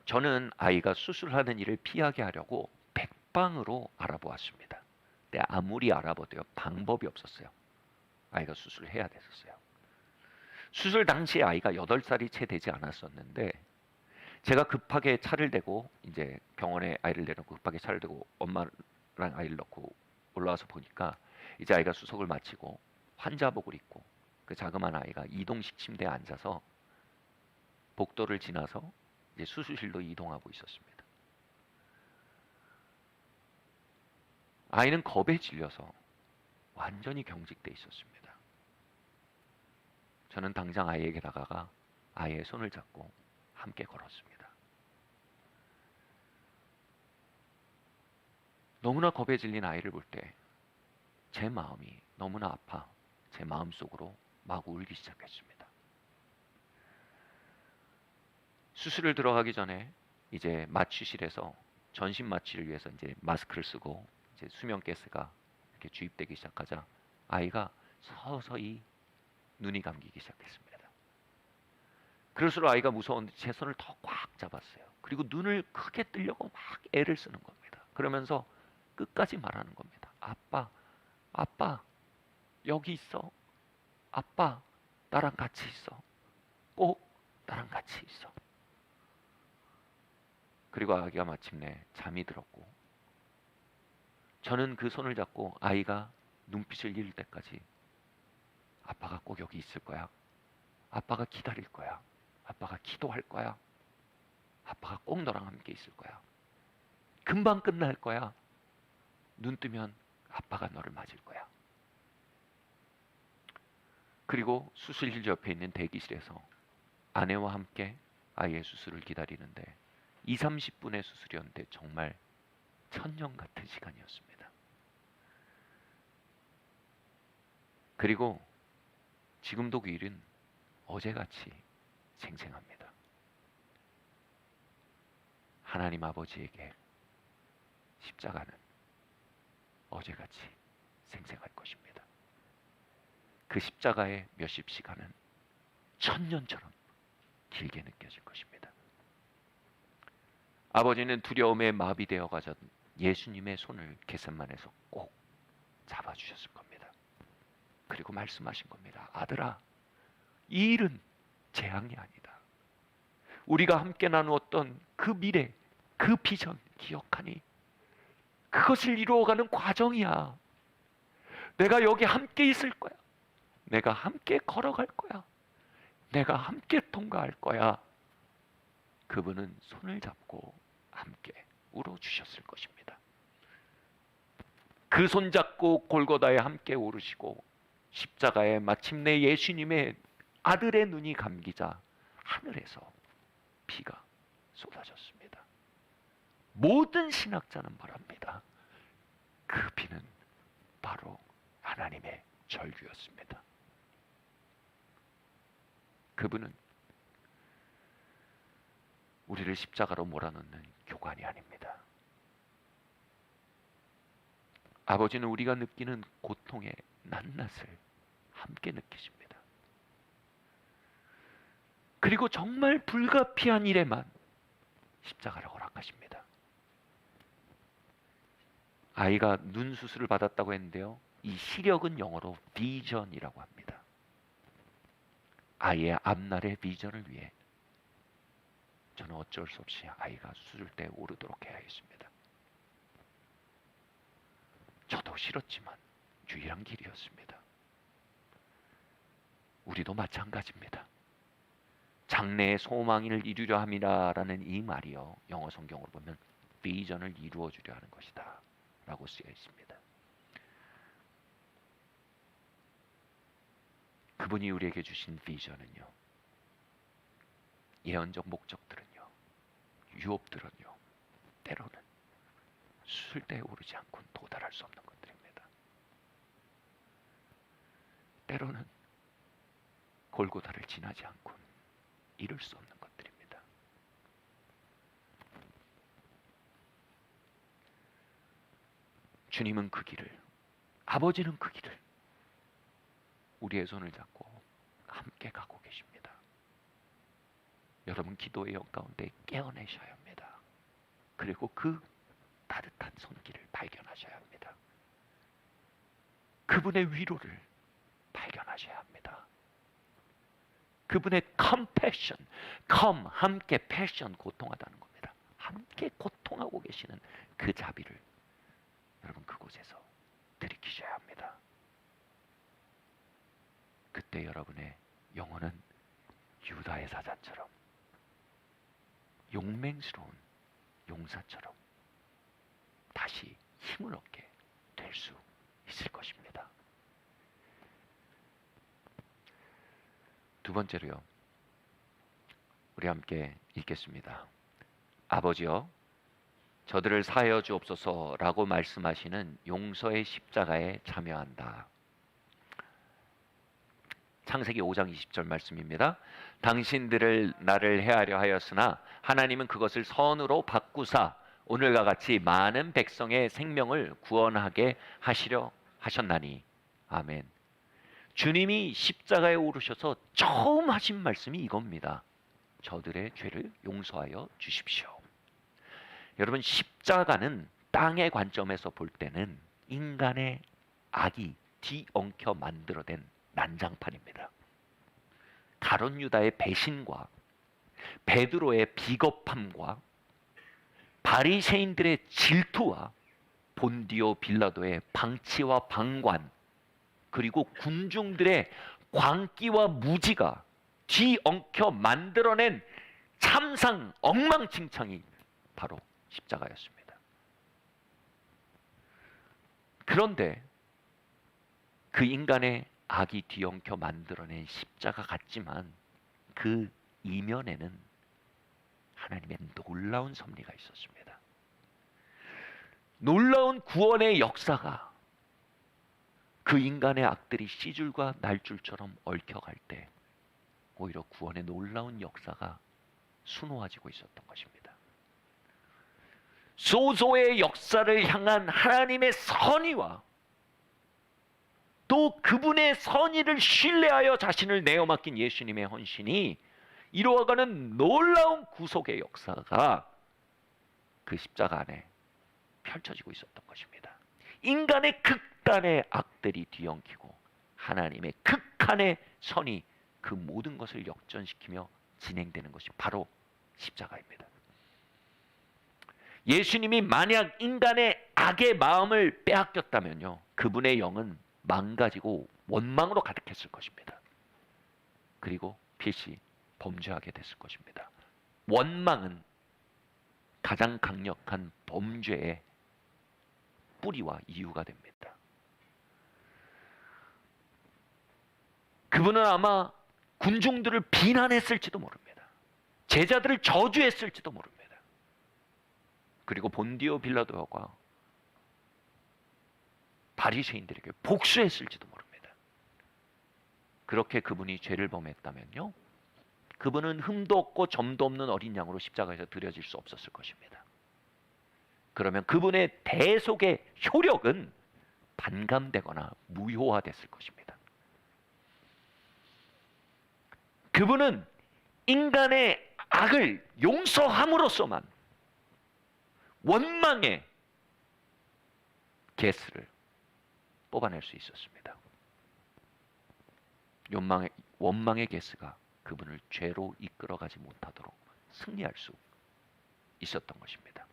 Speaker 1: 저는 아이가 수술하는 일을 피하게 하려고 백방으로 알아보았습니다. 근데 아무리 알아봐도요, 방법이 없었어요. 아이가 수술을 해야 됐었어요. 수술 당시에 아이가 8살이 채 되지 않았었는데, 제가 급하게 차를 대고 이제 병원에 아이를 내놓고 급하게 차를 대고 엄마랑 아이를 넣고 올라와서 보니까 이제 아이가 수속을 마치고 환자복을 입고 그 자그마한 아이가 이동식 침대에 앉아서 복도를 지나서 이제 수술실로 이동하고 있었습니다. 아이는 겁에 질려서 완전히 경직돼 있었습니다. 저는 당장 아이에게 다가가 아이의 손을 잡고 함께 걸었습니다. 너무나 겁에 질린 아이를 볼 때 제 마음이 너무나 아파 제 마음속으로 마구 울기 시작했습니다. 수술을 들어가기 전에 이제 마취실에서 전신 마취를 위해서 이제 마스크를 쓰고 이제 수면 가스가 이렇게 주입되기 시작하자 아이가 서서히 눈이 감기기 시작했습니다. 그럴수록 아이가 무서웠는데 제 손을 더 꽉 잡았어요. 그리고 눈을 크게 뜨려고 막 애를 쓰는 겁니다. 그러면서 끝까지 말하는 겁니다. 아빠, 아빠, 여기 있어. 아빠, 나랑 같이 있어. 꼭 나랑 같이 있어. 그리고 아기가 마침내 잠이 들었고, 저는 그 손을 잡고 아이가 눈빛을 잃을 때까지 아빠가 꼭 여기 있을 거야. 아빠가 기다릴 거야. 아빠가 기도할 거야. 아빠가 꼭 너랑 함께 있을 거야. 금방 끝날 거야. 눈 뜨면 아빠가 너를 맞을 거야. 그리고 수술실 옆에 있는 대기실에서 아내와 함께 아이의 수술을 기다리는데 2, 30분의 수술이었는데 정말 천년 같은 시간이었습니다. 그리고 지금도 그 일은 어제같이 생생합니다. 하나님 아버지에게 십자가는 어제같이 생생할 것입니다. 그 십자가의 몇십 시간은 천년처럼 길게 느껴질 것입니다. 아버지는 두려움에 마비되어 가던 예수님의 손을 겟세마네에서 꼭 잡아주셨을 겁니다. 그리고 말씀하신 겁니다. 아들아, 이 일은 재앙이 아니다. 우리가 함께 나누었던 그 미래, 그 비전 기억하니? 그것을 이루어가는 과정이야. 내가 여기 함께 있을 거야. 내가 함께 걸어갈 거야. 내가 함께 통과할 거야. 그분은 손을 잡고 함께 울어주셨을 것입니다. 그 손 잡고 골고다에 함께 오르시고 십자가에 마침내 예수님의 아들의 눈이 감기자 하늘에서 비가 쏟아졌습니다. 모든 신학자는 말합니다. 그 비는 바로 하나님의 절규였습니다. 그분은 우리를 십자가로 몰아넣는 교관이 아닙니다. 아버지는 우리가 느끼는 고통의 낱낱을 함께 느끼십니다. 그리고 정말 불가피한 일에만 십자가를 허락하십니다. 아이가 눈 수술을 받았다고 했는데요. 이 시력은 영어로 비전이라고 합니다. 아이의 앞날의 비전을 위해 저는 어쩔 수 없이 아이가 수술대에 오르도록 해야 했습니다. 저도 싫었지만 유일한 길이었습니다. 우리도 마찬가지입니다. 장래의 소망을 이루려 함이라라는 이 말이요, 영어 성경으로 보면 비전을 이루어 주려 하는 것이다 라고 쓰여 있습니다. 그분이 우리에게 주신 비전은요, 예언적 목적들은요, 유업들은요, 때로는 수술대에 오르지 않고는 도달할 수 없는 것들입니다. 때로는 골고다를 지나지 않고는 이룰 수 없는 것들입니다. 주님은 그 길을, 아버지는 그 길을 우리의 손을 잡고 함께 가고 계십니다. 여러분 기도의 영 가운데 깨어내셔야 합니다. 그리고 그 따뜻한 손길을 발견하셔야 합니다. 그분의 위로를 발견하셔야 합니다. 그분의 컴패션, 함께 패션, 고통하다는 겁니다. 함께 고통하고 계시는 그 자비를 여러분 그곳에서 들이키셔야 합니다. 그때 여러분의 영혼은 유다의 사자처럼 용맹스러운 용사처럼 다시 힘을 얻게 될 수 있을 것입니다. 두 번째로요, 우리 함께 읽겠습니다. 아버지여, 저들을 사하여 주옵소서라고 말씀하시는 용서의 십자가에 참여한다. 창세기 5장 20절 말씀입니다. 당신들을 나를 해하려 하였으나 하나님은 그것을 선으로 바꾸사 오늘과 같이 많은 백성의 생명을 구원하게 하시려 하셨나니. 아멘. 주님이 십자가에 오르셔서 처음 하신 말씀이 이겁니다. 저들의 죄를 용서하여 주십시오. 여러분, 십자가는 땅의 관점에서 볼 때는 인간의 악이 뒤엉켜 만들어낸 난장판입니다. 가룟 유다의 배신과 베드로의 비겁함과 바리새인들의 질투와 본디오 빌라도의 방치와 방관, 그리고 군중들의 광기와 무지가 뒤엉켜 만들어낸 참상 엉망진창이 바로 십자가였습니다. 그런데 그 인간의 악이 뒤엉켜 만들어낸 십자가 같지만 그 이면에는 하나님의 놀라운 섭리가 있었습니다. 놀라운 구원의 역사가 그 인간의 악들이 씨줄과 날줄처럼 얽혀갈 때 오히려 구원의 놀라운 역사가 수놓아지고 있었던 것입니다. 소조의 역사를 향한 하나님의 선의와 또 그분의 선의를 신뢰하여 자신을 내어 맡긴 예수님의 헌신이 이루어가는 놀라운 구속의 역사가 그 십자가 안에 펼쳐지고 있었던 것입니다. 인간의 극단의 악들이 뒤엉키고 하나님의 극한의 선이 그 모든 것을 역전시키며 진행되는 것이 바로 십자가입니다. 예수님이 만약 인간의 악의 마음을 빼앗겼다면요, 그분의 영은 망가지고 원망으로 가득했을 것입니다. 그리고 필시 범죄하게 됐을 것입니다. 원망은 가장 강력한 범죄의 뿌리와 이유가 됩니다. 그분은 아마 군중들을 비난했을지도 모릅니다. 제자들을 저주했을지도 모릅니다. 그리고 본디오 빌라도가 바리새인들에게 복수했을지도 모릅니다. 그렇게 그분이 죄를 범했다면요, 그분은 흠도 없고 점도 없는 어린 양으로 십자가에서 드려질 수 없었을 것입니다. 그러면 그분의 대속의 효력은 반감되거나 무효화됐을 것입니다. 그분은 인간의 악을 용서함으로써만 원망의 게스를 뽑아낼 수 있었습니다. 원망의 게스가 그분을 죄로 이끌어가지 못하도록 승리할 수 있었던 것입니다.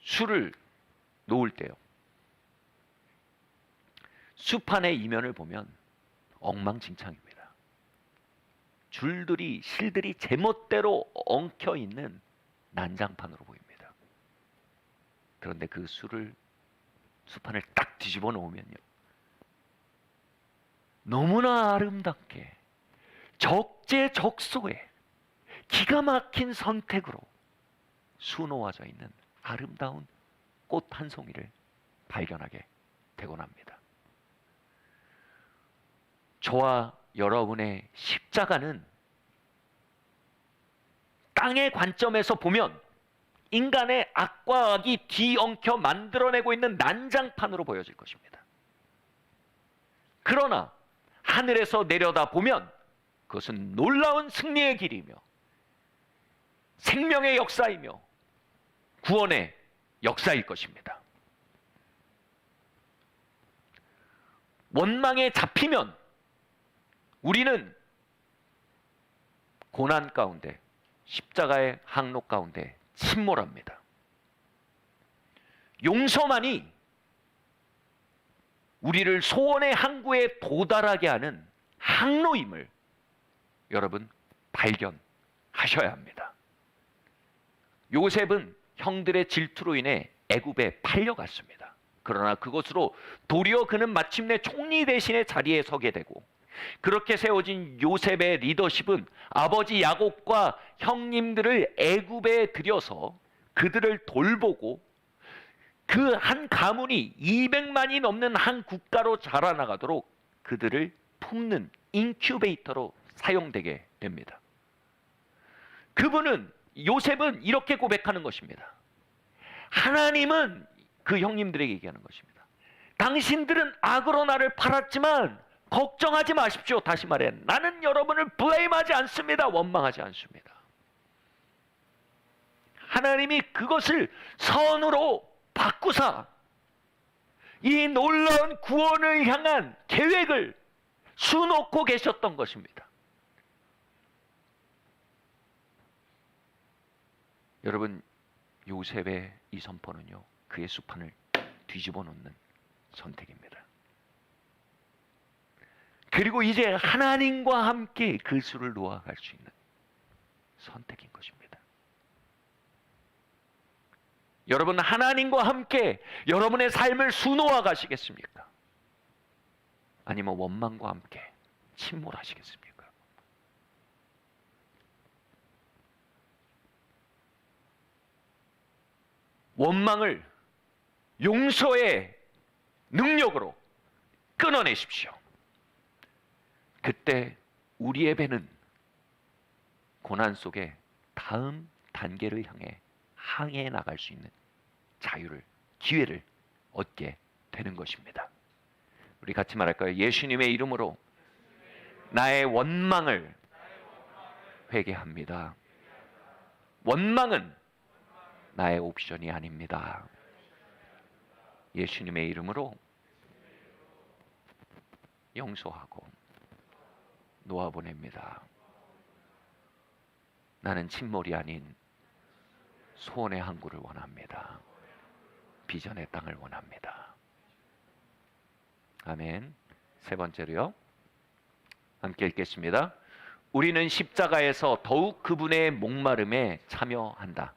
Speaker 1: 술을 놓을 때요, 수판의 이면을 보면 엉망진창입니다. 줄들이, 실들이 제멋대로 엉켜 있는 난장판으로 보입니다. 그런데 그 수판을 딱 뒤집어 놓으면요, 너무나 아름답게 적재적소에 기가 막힌 선택으로 수놓아져 있는 아름다운 꽃 한 송이를 발견하게 되곤 합니다. 저와 여러분의 십자가는 땅의 관점에서 보면 인간의 악과 악이 뒤엉켜 만들어내고 있는 난장판으로 보여질 것입니다. 그러나 하늘에서 내려다 보면 그것은 놀라운 승리의 길이며 생명의 역사이며 구원의 역사일 것입니다. 원망에 잡히면 우리는 고난 가운데, 십자가의 항로 가운데 침몰합니다. 용서만이 우리를 소원의 항구에 도달하게 하는 항로임을 여러분 발견하셔야 합니다. 요셉은 형들의 질투로 인해 애굽에 팔려갔습니다. 그러나 그것으로 도리어 그는 마침내 총리 대신의 자리에 서게 되고, 그렇게 세워진 요셉의 리더십은 아버지 야곱과 형님들을 애굽에 들여서 그들을 돌보고 그 한 가문이 200만이 넘는 한 국가로 자라나가도록 그들을 품는 인큐베이터로 사용되게 됩니다. 요셉은 이렇게 고백하는 것입니다. 하나님은 그 형님들에게 얘기하는 것입니다. 당신들은 악으로 나를 팔았지만 걱정하지 마십시오. 다시 말해, 나는 여러분을 블레임하지 않습니다. 원망하지 않습니다. 하나님이 그것을 선으로 바꾸사 이 놀라운 구원을 향한 계획을 수놓고 계셨던 것입니다. 여러분, 요셉의 이 선포는요, 그의 수판을 뒤집어 놓는 선택입니다. 그리고 이제 하나님과 함께 그 수를 놓아갈 수 있는 선택인 것입니다. 여러분, 하나님과 함께 여러분의 삶을 수놓아 가시겠습니까? 아니면 원망과 함께 침몰하시겠습니까? 원망을 용서의 능력으로 끊어내십시오. 그때 우리의 배는 고난 속에 다음 단계를 향해 항해해 나갈 수 있는 자유를, 기회를 얻게 되는 것입니다. 우리 같이 말할까요? 예수님의 이름으로 나의 원망을 회개합니다. 원망은 나의 옵션이 아닙니다. 예수님의 이름으로 용서하고 놓아보냅니다. 나는 침몰이 아닌 소원의 항구를 원합니다. 비전의 땅을 원합니다. 아멘. 세 번째로요, 함께 읽겠습니다. 우리는 십자가에서 더욱 그분의 목마름에 참여한다.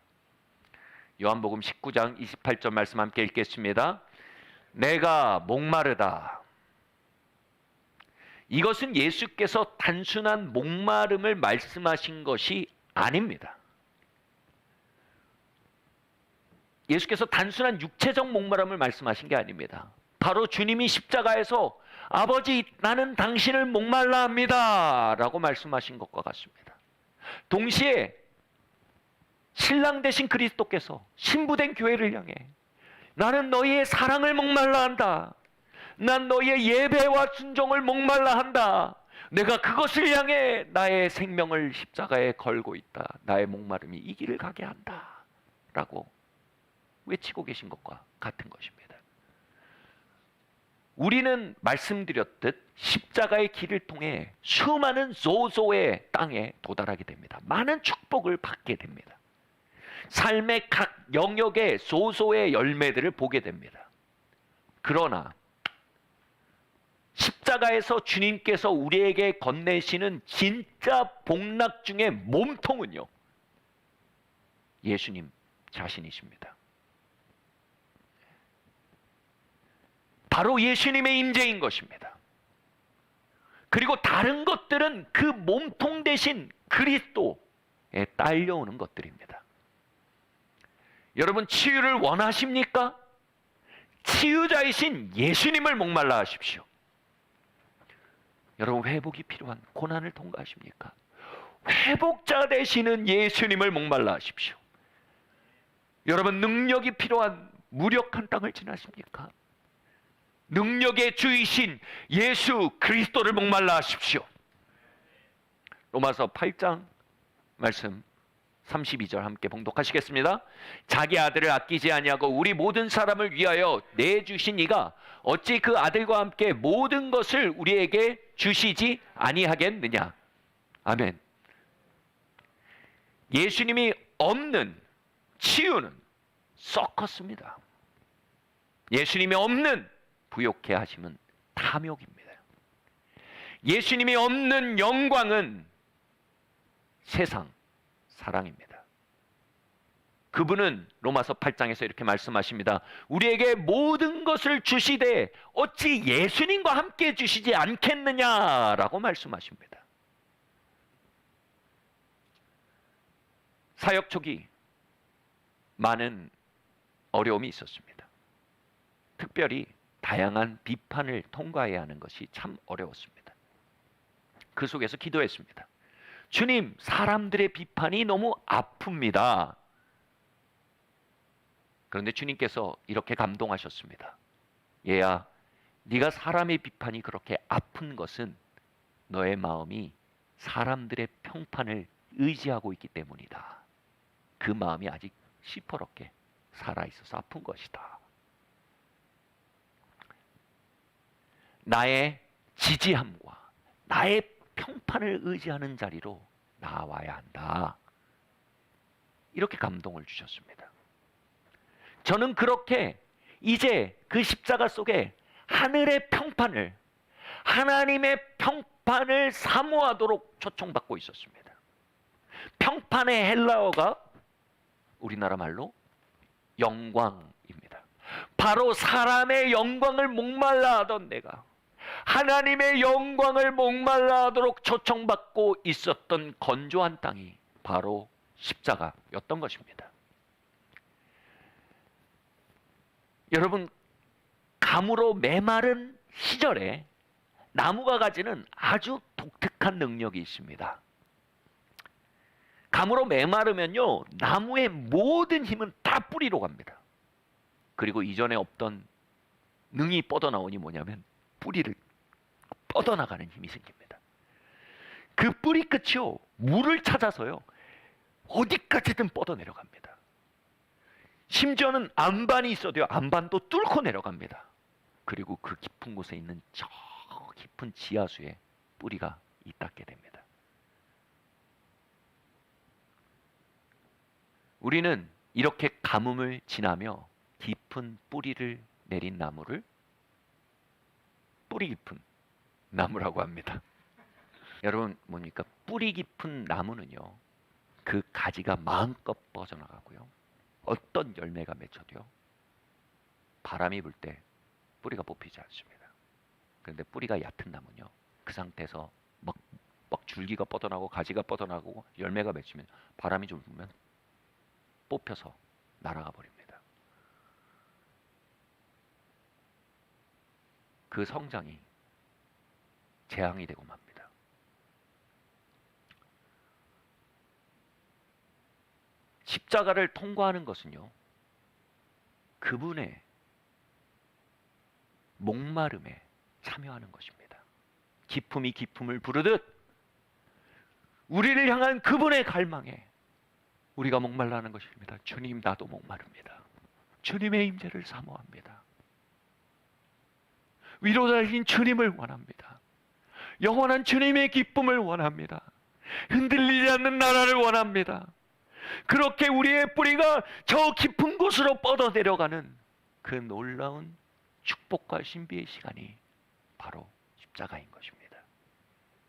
Speaker 1: 요한복음 19장 28절 말씀 함께 읽겠습니다. 내가 목마르다. 이것은 예수께서 단순한 목마름을 말씀하신 것이 아닙니다. 예수께서 단순한 육체적 목마름을 말씀하신 게 아닙니다. 바로 주님이 십자가에서 아버지, 나는 당신을 목말라 합니다 라고 말씀하신 것과 같습니다. 동시에 신랑 되신 그리스도께서 신부된 교회를 향해 나는 너희의 사랑을 목말라 한다. 난 너희의 예배와 순종을 목말라 한다. 내가 그것을 향해 나의 생명을 십자가에 걸고 있다. 나의 목마름이 이 길을 가게 한다 라고 외치고 계신 것과 같은 것입니다. 우리는 말씀드렸듯 십자가의 길을 통해 수많은 소소의 땅에 도달하게 됩니다. 많은 축복을 받게 됩니다. 삶의 각 영역의 소소의 열매들을 보게 됩니다. 그러나 십자가에서 주님께서 우리에게 건네시는 진짜 복락 중의 몸통은요, 예수님 자신이십니다. 바로 예수님의 임재인 것입니다. 그리고 다른 것들은 그 몸통 대신 그리스도에 딸려오는 것들입니다. 여러분, 치유를 원하십니까? 치유자이신 예수님을 목말라 하십시오. 여러분, 회복이 필요한 고난을 통과하십니까? 회복자 되시는 예수님을 목말라 하십시오. 여러분, 능력이 필요한 무력한 땅을 지나십니까? 능력의 주이신 예수 그리스도를 목말라 하십시오. 로마서 8장 말씀 32절 함께 봉독하시겠습니다. 자기 아들을 아끼지 아니하고 우리 모든 사람을 위하여 내주신 이가 어찌 그 아들과 함께 모든 것을 우리에게 주시지 아니하겠느냐. 아멘. 예수님이 없는 치유는 썩었습니다. 예수님이 없는 부욕해 하심은 탐욕입니다. 예수님이 없는 영광은 세상 사랑입니다. 그분은 로마서 8장에서 이렇게 말씀하십니다. 우리에게 모든 것을 주시되 어찌 예수님과 함께 주시지 않겠느냐라고 말씀하십니다. 사역 초기 많은 어려움이 있었습니다. 특별히 다양한 비판을 통과해야 하는 것이 참 어려웠습니다. 그 속에서 기도했습니다. 주님, 사람들의 비판이 너무 아픕니다. 그런데 주님께서 이렇게 감동하셨습니다. 얘야, 네가 사람의 비판이 그렇게 아픈 것은 너의 마음이 사람들의 평판을 의지하고 있기 때문이다. 그 마음이 아직 시퍼렇게 살아있어서 아픈 것이다. 나의 지지함과 나의 평판을 의지하는 자리로 나와야 한다. 이렇게 감동을 주셨습니다. 저는 그렇게 이제 그 십자가 속에 하늘의 평판을, 하나님의 평판을 사모하도록 초청받고 있었습니다. 평판의 헬라어가 우리나라 말로 영광입니다. 바로 사람의 영광을 목말라 하던 내가 하나님의 영광을 목말라 하도록 초청받고 있었던 건조한 땅이 바로 십자가였던 것입니다. 여러분, 가무로 메마른 시절에 나무가 가지는 아주 독특한 능력이 있습니다. 가무로 메마르면요, 나무의 모든 힘은 다 뿌리로 갑니다. 그리고 이전에 없던 능이 뻗어나오니 뭐냐면 뿌리를 뻗어나가는 힘이 생깁니다. 그 뿌리 끝이요, 물을 찾아서요 어디까지든 뻗어내려갑니다. 심지어는 안반이 있어도요 안반도 뚫고 내려갑니다. 그리고 그 깊은 곳에 있는 저 깊은 지하수에 뿌리가 잇닿게 됩니다. 우리는 이렇게 가뭄을 지나며 깊은 뿌리를 내린 나무를 뿌리 깊은 나무라고 합니다. 여러분, 뭡니까? 뿌리 깊은 나무는요, 그 가지가 마음껏 뻗어나가고요, 어떤 열매가 맺혀도요 바람이 불 때 뿌리가 뽑히지 않습니다. 그런데 뿌리가 얕은 나무는요, 그 상태에서 막 줄기가 뻗어나고 가지가 뻗어나고 열매가 맺히면 바람이 좀 불면 뽑혀서 날아가 버립니다. 그 성장이 재앙이 되고 맙니다. 십자가를 통과하는 것은요, 그분의 목마름에 참여하는 것입니다. 기품이 기품을 부르듯 우리를 향한 그분의 갈망에 우리가 목말라는 것입니다. 주님, 나도 목마릅니다. 주님의 임재를 사모합니다. 위로자이신 주님을 원합니다. 영원한 주님의 기쁨을 원합니다. 흔들리지 않는 나라를 원합니다. 그렇게 우리의 뿌리가 저 깊은 곳으로 뻗어 내려가는 그 놀라운 축복과 신비의 시간이 바로 십자가인 것입니다.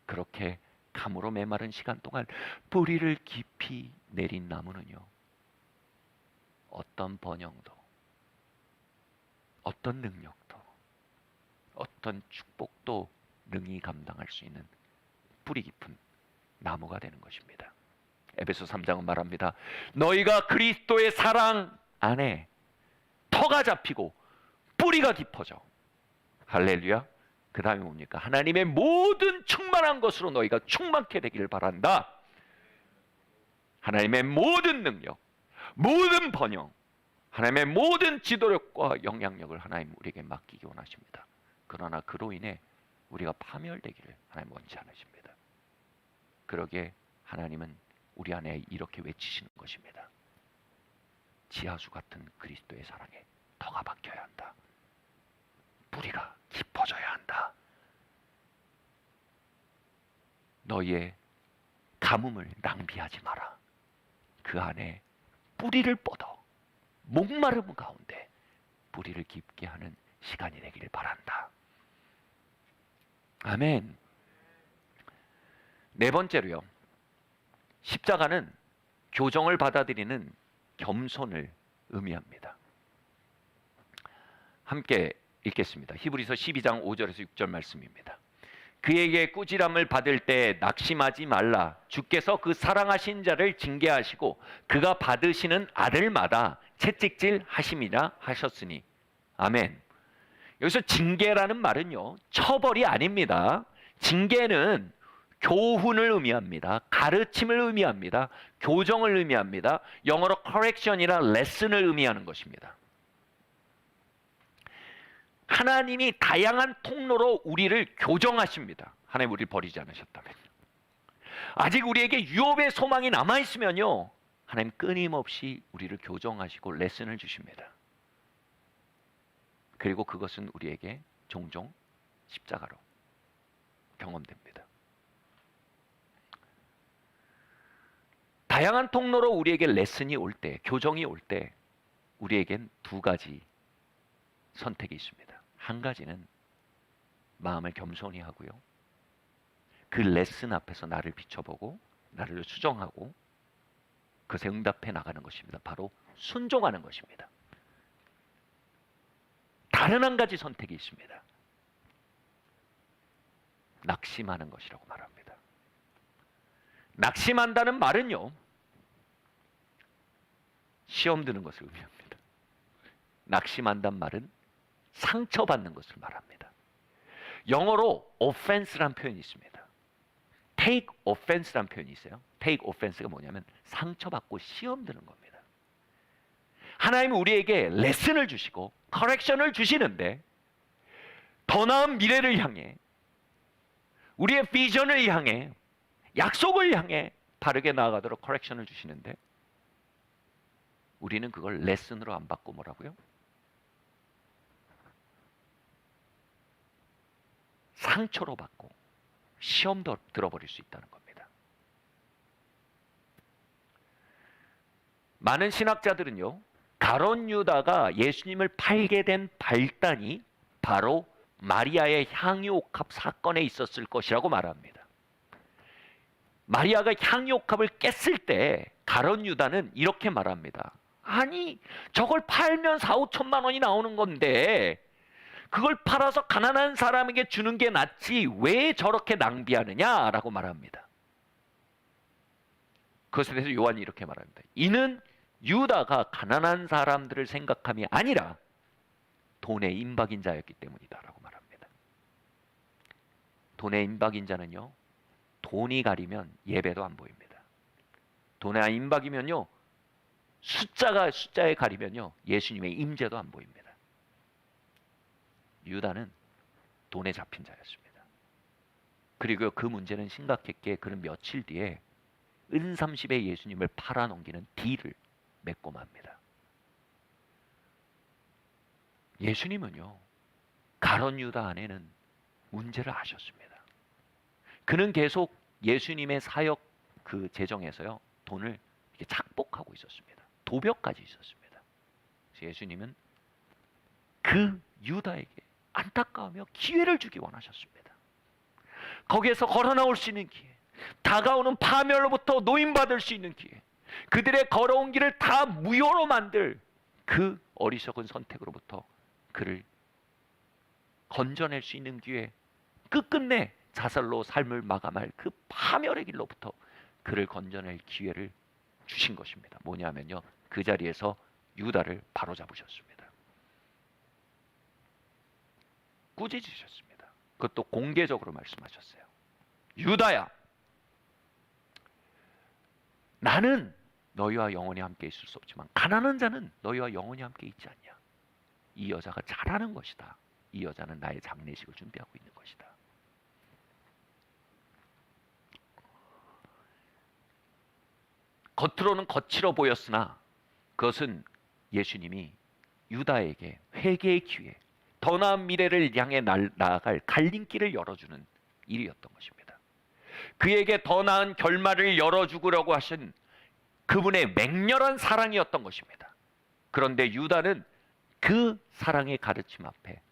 Speaker 1: 그렇게 가무로 메마른 시간 동안 뿌리를 깊이 내린 나무는요, 어떤 번영도, 어떤 능력도, 어떤 축복도 능히 감당할 수 있는 뿌리 깊은 나무가 되는 것입니다. 에베소 3장은 말합니다. 너희가 그리스도의 사랑 안에 터가 잡히고 뿌리가 깊어져. 할렐루야. 그 다음에 뭡니까? 하나님의 모든 충만한 것으로 너희가 충만케 되기를 바란다. 하나님의 모든 능력, 모든 번영, 하나님의 모든 지도력과 영향력을 하나님 우리에게 맡기기 원하십니다. 그러나 그로 인해 우리가 파멸되기를 하나님 원치 않으십니다. 그러기에 하나님은 우리 안에 이렇게 외치시는 것입니다. 지하수 같은 그리스도의 사랑에 터가 박혀야 한다. 뿌리가 깊어져야 한다. 너희의 가뭄을 낭비하지 마라. 그 안에 뿌리를 뻗어 목마름 가운데 뿌리를 깊게 하는 시간이 되기를 바란다. 아멘. 네 번째로요, 십자가는 교정을 받아들이는 겸손을 의미합니다. 함께 읽겠습니다. 히브리서 12장 5절에서 6절 말씀입니다. 그에게 꾸지람을 받을 때 낙심하지 말라. 주께서 그 사랑하신 자를 징계하시고 그가 받으시는 아들마다 채찍질 하심이라 하셨으니. 아멘. 여기서 징계라는 말은요, 처벌이 아닙니다. 징계는 교훈을 의미합니다. 가르침을 의미합니다. 교정을 의미합니다. 영어로 correction이라 lesson을 의미하는 것입니다. 하나님이 다양한 통로로 우리를 교정하십니다. 하나님 우리를 버리지 않으셨다면. 아직 우리에게 유업의 소망이 남아있으면요, 하나님 끊임없이 우리를 교정하시고 레슨을 주십니다. 그리고 그것은 우리에게 종종 십자가로 경험됩니다. 다양한 통로로 우리에게 레슨이 올 때, 교정이 올 때 우리에겐 두 가지 선택이 있습니다. 한 가지는 마음을 겸손히 하고요, 그 레슨 앞에서 나를 비춰보고 나를 수정하고 그것에 응답해 나가는 것입니다. 바로 순종하는 것입니다. 다른 한 가지 선택이 있습니다. 낙심하는 것이라고 말합니다. 낙심한다는 말은요, 시험 드는 것을 의미합니다. 낙심한다는 말은 상처받는 것을 말합니다. 영어로 offense라는 표현이 있습니다. take offense라는 표현이 있어요. take offense가 뭐냐면 상처받고 시험 드는 겁니다. 하나님은 우리에게 레슨을 주시고 correction을 주시는데, 더 나은 미래를 향해, 우리의 비전을 향해, 약속을 향해 바르게 나아가도록 correction을 주시는데, 우리는 그걸 레슨으로 안 받고 뭐라고요? 상처로 받고 시험도 들어버릴 수 있다는 겁니다. 많은 신학자들은요, 가룟 유다가 예수님을 팔게 된 발단이 바로 마리아의 향유옥합 사건에 있었을 것이라고 말합니다. 마리아가 향유옥합을 깼을 때 가룟 유다는 이렇게 말합니다. 아니, 저걸 팔면 4, 5천만 원이 나오는 건데 그걸 팔아서 가난한 사람에게 주는 게 낫지 왜 저렇게 낭비하느냐라고 말합니다. 그것에 대해서 요한이 이렇게 말합니다. 이는 유다가 가난한 사람들을 생각함이 아니라 돈에 임박인 자였기 때문이다라고 말합니다. 돈에 임박인 자는요, 돈이 가리면 예배도 안 보입니다. 돈에 임박이면요, 숫자에 가리면요, 예수님의 임재도 안 보입니다. 유다는 돈에 잡힌 자였습니다. 그리고 그 문제는 심각했기에 그는 며칠 뒤에 은30에 예수님을 팔아넘기는 딜을 맺고 맙니다. 예수님은요, 가룟 유다 안에는 문제를 아셨습니다. 그는 계속 예수님의 사역 그 재정에서요, 돈을 이렇게 착복하고 있었습니다. 도벽까지 있었습니다. 그래서 예수님은 그 유다에게 안타까우며 기회를 주기 원하셨습니다. 거기에서 걸어 나올 수 있는 기회, 다가오는 파멸로부터 노임받을 수 있는 기회, 그들의 걸어온 길을 다 무효로 만들 그 어리석은 선택으로부터 그를 건져낼 수 있는 기회, 끝끝내 자살로 삶을 마감할 그 파멸의 길로부터 그를 건져낼 기회를 주신 것입니다. 뭐냐면요, 그 자리에서 유다를 바로잡으셨습니다. 꾸짖으셨습니다. 그것도 공개적으로 말씀하셨어요. 유다야, 나는 너희와 영원히 함께 있을 수 없지만 가난한 자는 너희와 영원히 함께 있지 않냐. 이 여자가 잘하는 것이다. 이 여자는 나의 장례식을 준비하고 있는 것이다. 겉으로는 거칠어 보였으나 그것은 예수님이 유다에게 회개의 기회, 더 나은 미래를 향해 나아갈 갈림길을 열어주는 일이었던 것입니다. 그에게 더 나은 결말을 열어주려고 하신 그분의 맹렬한 사랑이었던 것입니다. 그런데 유다는 그 사랑의 가르침 앞에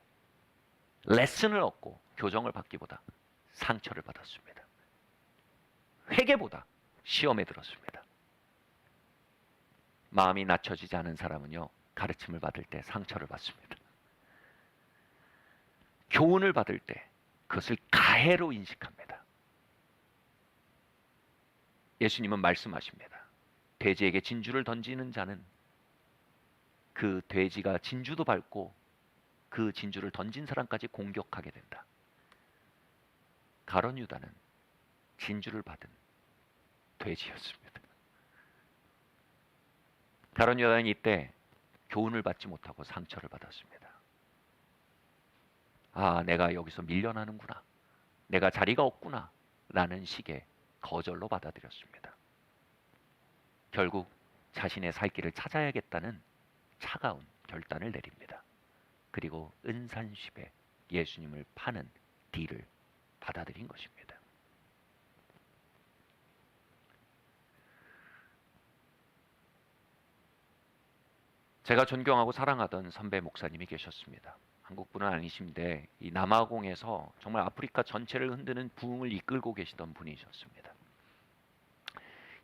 Speaker 1: 레슨을 얻고 교정을 받기보다 상처를 받았습니다. 회개보다 시험에 들었습니다. 마음이 낮춰지지 않은 사람은요, 가르침을 받을 때 상처를 받습니다. 교훈을 받을 때 그것을 가해로 인식합니다. 예수님은 말씀하십니다. 돼지에게 진주를 던지는 자는 그 돼지가 진주도 밟고 그 진주를 던진 사람까지 공격하게 된다. 가룟 유다는 진주를 받은 돼지였습니다. 가룟 유다는 이때 교훈을 받지 못하고 상처를 받았습니다. 아, 내가 여기서 밀려나는구나. 내가 자리가 없구나. 라는 식의 거절로 받아들였습니다. 결국 자신의 살 길을 찾아야겠다는 차가운 결단을 내립니다. 그리고 은산십에 예수님을 파는 딜을 받아들인 것입니다. 제가 존경하고 사랑하던 선배 목사님이 계셨습니다. 한국분은 아니신데 이 남아공에서 정말 아프리카 전체를 흔드는 부흥을 이끌고 계시던 분이셨습니다.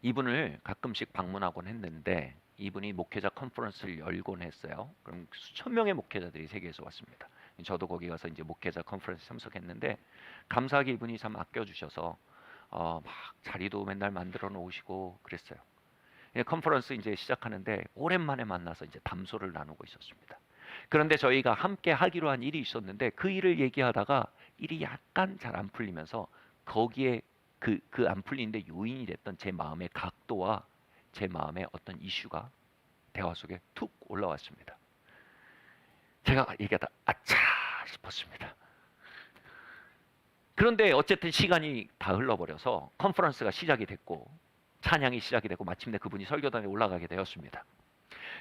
Speaker 1: 이분을 가끔씩 방문하곤 했는데 이분이 목회자 컨퍼런스를 열곤 했어요. 그럼 수천 명의 목회자들이 세계에서 왔습니다. 저도 거기 가서 이제 목회자 컨퍼런스 참석했는데 감사하게 이분이 참 아껴주셔서 막 자리도 맨날 만들어 놓으시고 그랬어요. 컨퍼런스 이제 시작하는데 오랜만에 만나서 이제 담소를 나누고 있었습니다. 그런데 저희가 함께 하기로 한 일이 있었는데 그 일을 얘기하다가 일이 약간 잘 안 풀리면서 거기에 그 안 풀리는데 요인이 됐던 제 마음의 각도와 제 마음의 어떤 이슈가 대화 속에 툭 올라왔습니다. 제가 얘기하다 아차 싶었습니다. 그런데 어쨌든 시간이 다 흘러버려서 컨퍼런스가 시작이 됐고 찬양이 시작이 되고 마침내 그분이 설교단에 올라가게 되었습니다.